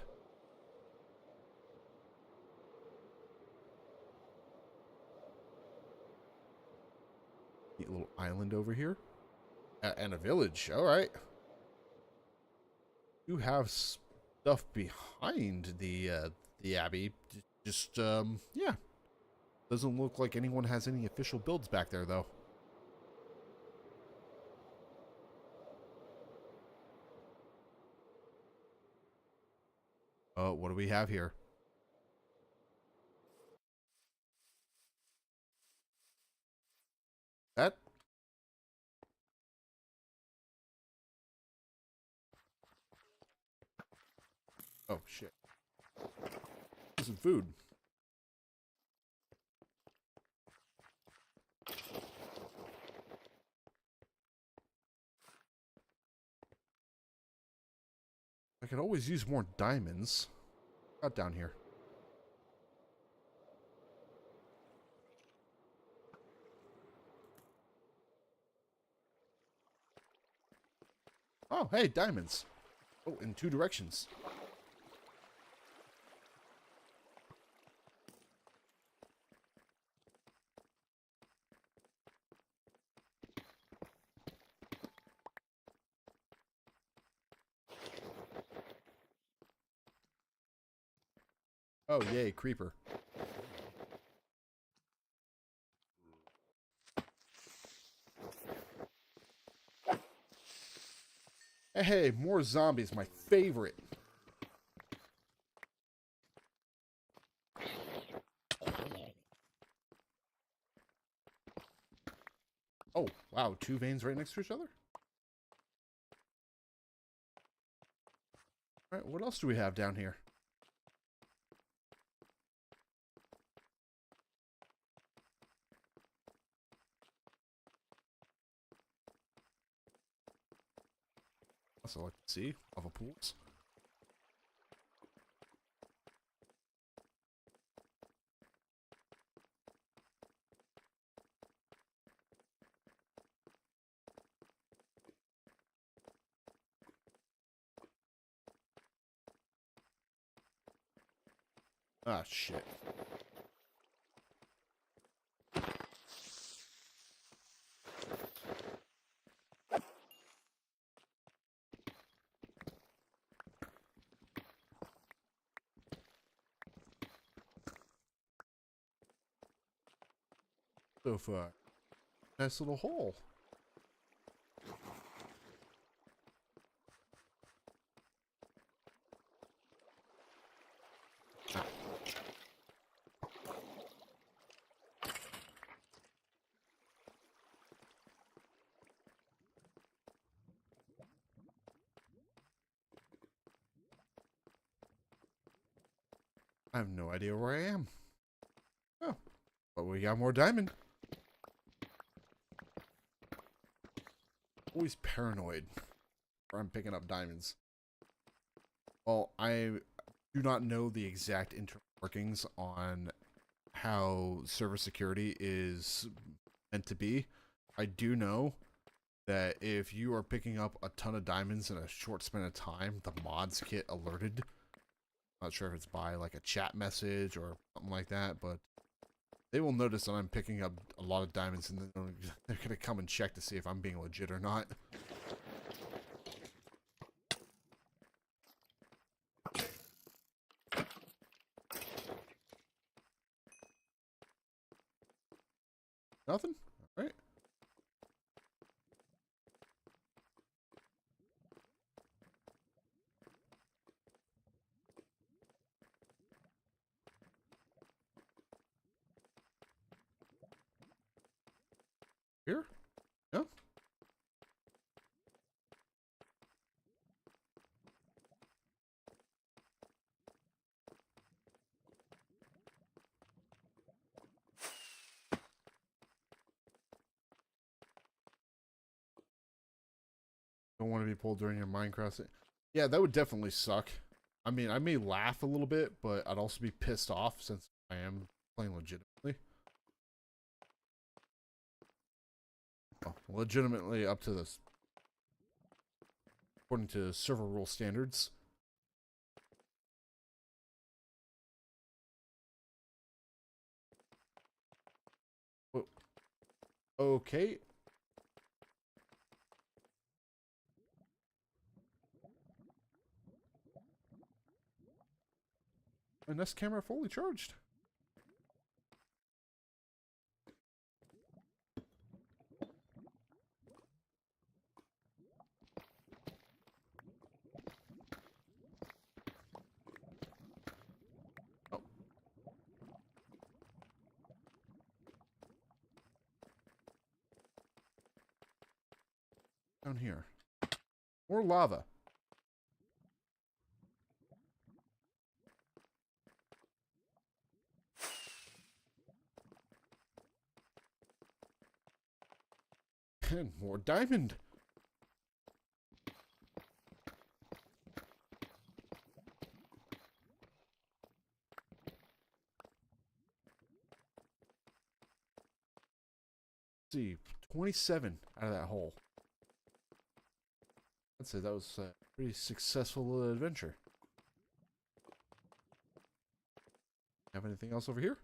Speaker 1: Neat little island over here, and a village. All right, you have stuff behind the abbey. Just yeah, doesn't look like anyone has any official builds back there though. What do we have here? That? Oh, shit. Some food. I could always use more diamonds. Out down here. Oh, hey, diamonds. Oh, in 2 directions. Oh, yay, creeper. Hey, more zombies, my favorite. Oh, wow, 2 veins right next to each other? Alright, what else do we have down here? Also like to see lava pools. Ah, shit. So far. Nice little hole. I have no idea where I am. Oh, but we got more diamond. Always paranoid where I'm picking up diamonds. Well, I do not know the exact internal workings on how server security is meant to be. I do know that if you are picking up a ton of diamonds in a short span of time, the mods get alerted. Not sure if it's by like a chat message or something like that, but they will notice that I'm picking up a lot of diamonds, and they're going to come and check to see if I'm being legit or not. Nothing? Alright. Here? No? Don't want to be pulled during your Minecraft. Yeah, that would definitely suck. I mean, I may laugh a little bit, but I'd also be pissed off since I am playing legitimately. Well, legitimately up to this, according to server rule standards. Whoa. Okay. And this camera fully charged. Down here. More lava. And more diamond. Let's see, 27 out of that hole. I'd say that was a pretty successful adventure. Have anything else over here?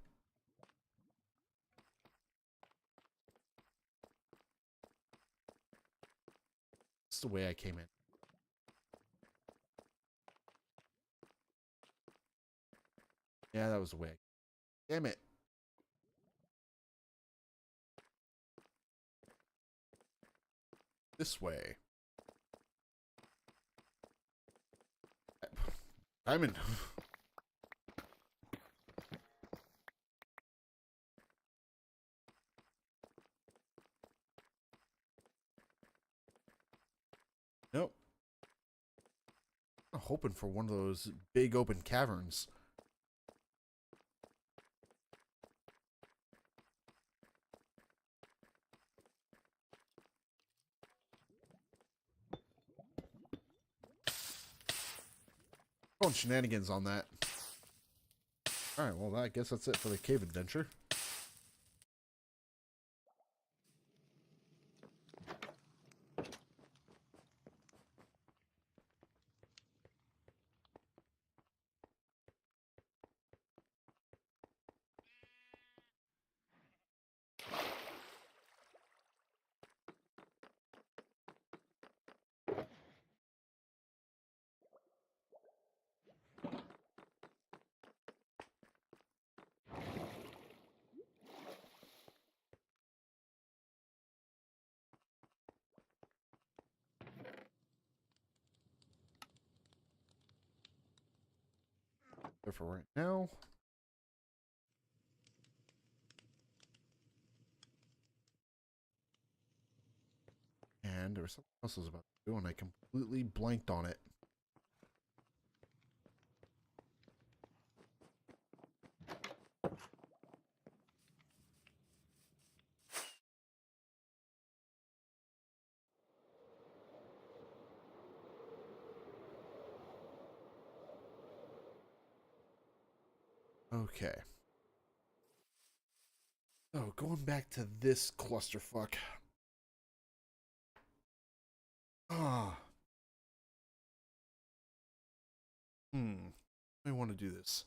Speaker 1: That's the way I came in. Yeah, that was the way. Damn it. This way. Diamond. Nope. I'm hoping for one of those big open caverns. Going shenanigans on that. Alright, well, I guess that's it for the cave adventure. There for right now. And there was something else I was about to do, and I completely blanked on it. Okay. Oh, going back to this clusterfuck. Ah. I want to do this.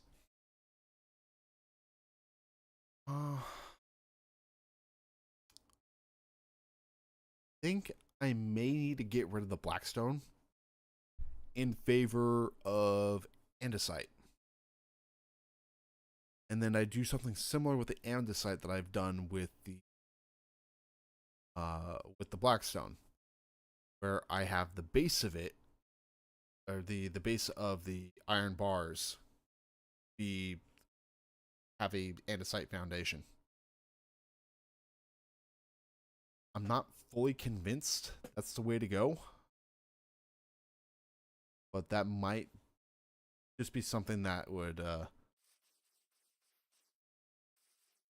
Speaker 1: I think I may need to get rid of the blackstone in favor of andesite. And then I do something similar with the andesite that I've done with the blackstone, where I have the base of it, or the base of the iron bars, have a andesite foundation. I'm not fully convinced that's the way to go, but that might just be something that would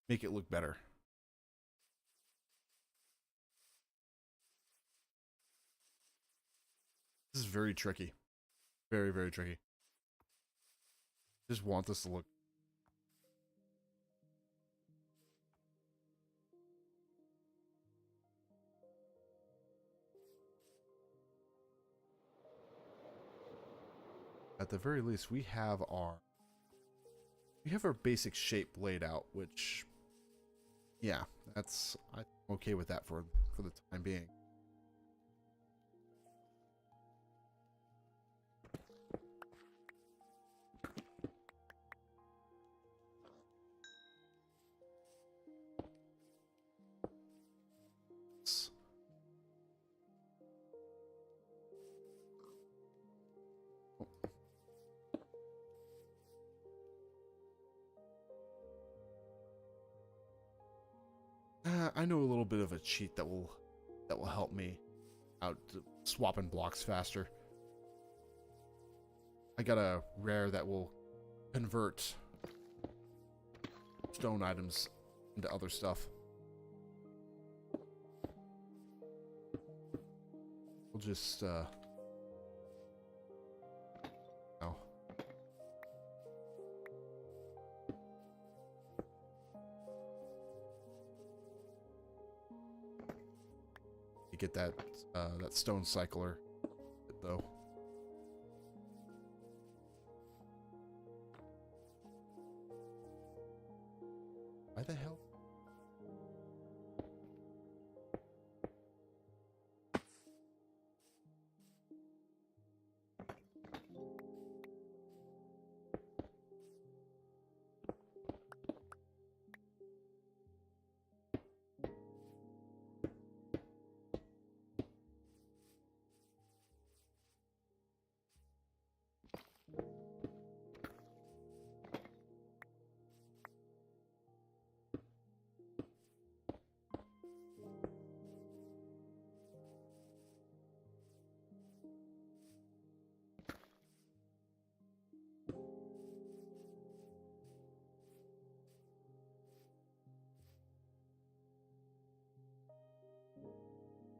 Speaker 1: make it look better. This is very tricky. Very, very tricky. Just want this to look. At the very least, we have our basic shape laid out, which, yeah, I'm okay with that for the time being. I know a little bit of a cheat that will help me. out swapping blocks faster. I got a rare that will convert stone items into other stuff. We'll just oh. You get that that stone cycler though. Why the hell?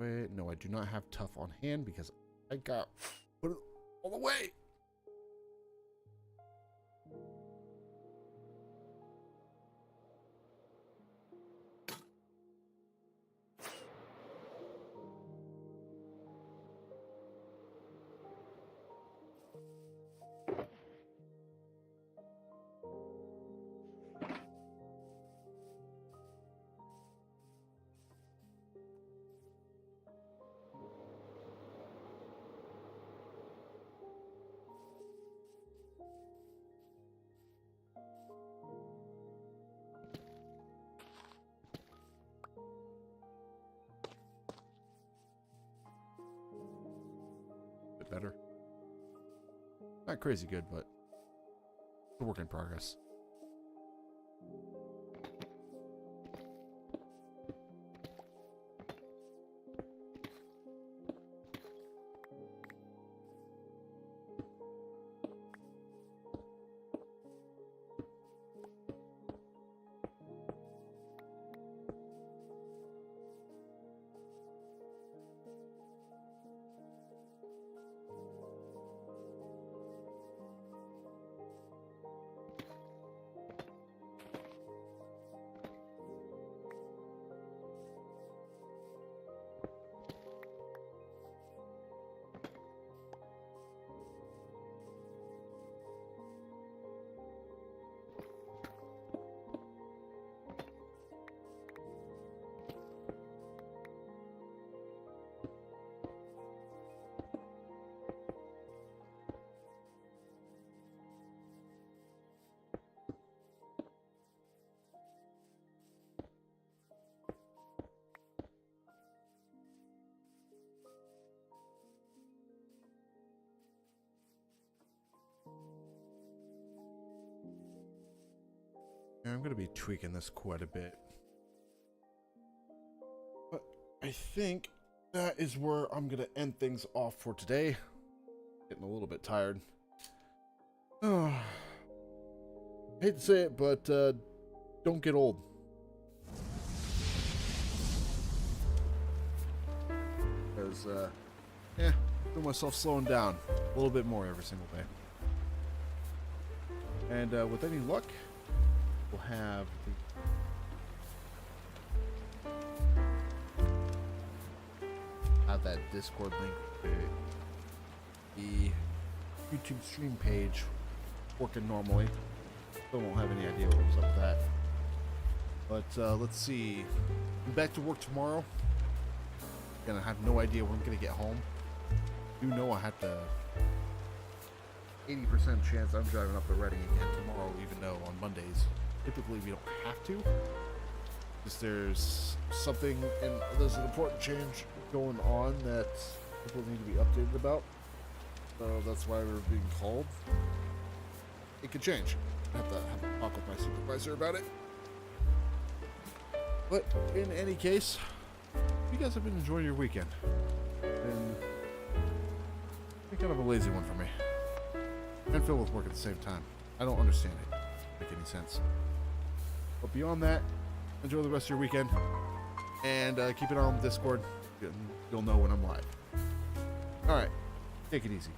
Speaker 1: Wait, no, I do not have tough on hand because I got put it all the way. Better. Not crazy good, but a work in progress. I'm going to be tweaking this quite a bit. But I think that is where I'm going to end things off for today. Getting a little bit tired. Oh, hate to say it, but don't get old. Because, feel myself slowing down a little bit more every single day. And with any luck, we'll have that Discord link, the YouTube stream page working normally. Still don't have any idea what was up with that. But let's see. I'm back to work tomorrow. Gonna have no idea when I'm gonna get home. You know I have to 80% chance I'm driving up to Reading again tomorrow, even though on Mondays typically we don't have to. Because there's something and there's an important change going on that people need to be updated about. So that's why we're being called. It could change. I have to have a talk with my supervisor about it. But in any case, you guys have been enjoying your weekend. And Kind of a lazy one for me. And filled with work at the same time. I don't understand it. Doesn't make any sense. But beyond that, enjoy the rest of your weekend. And keep it on Discord. You'll know when I'm live. Alright. Take it easy.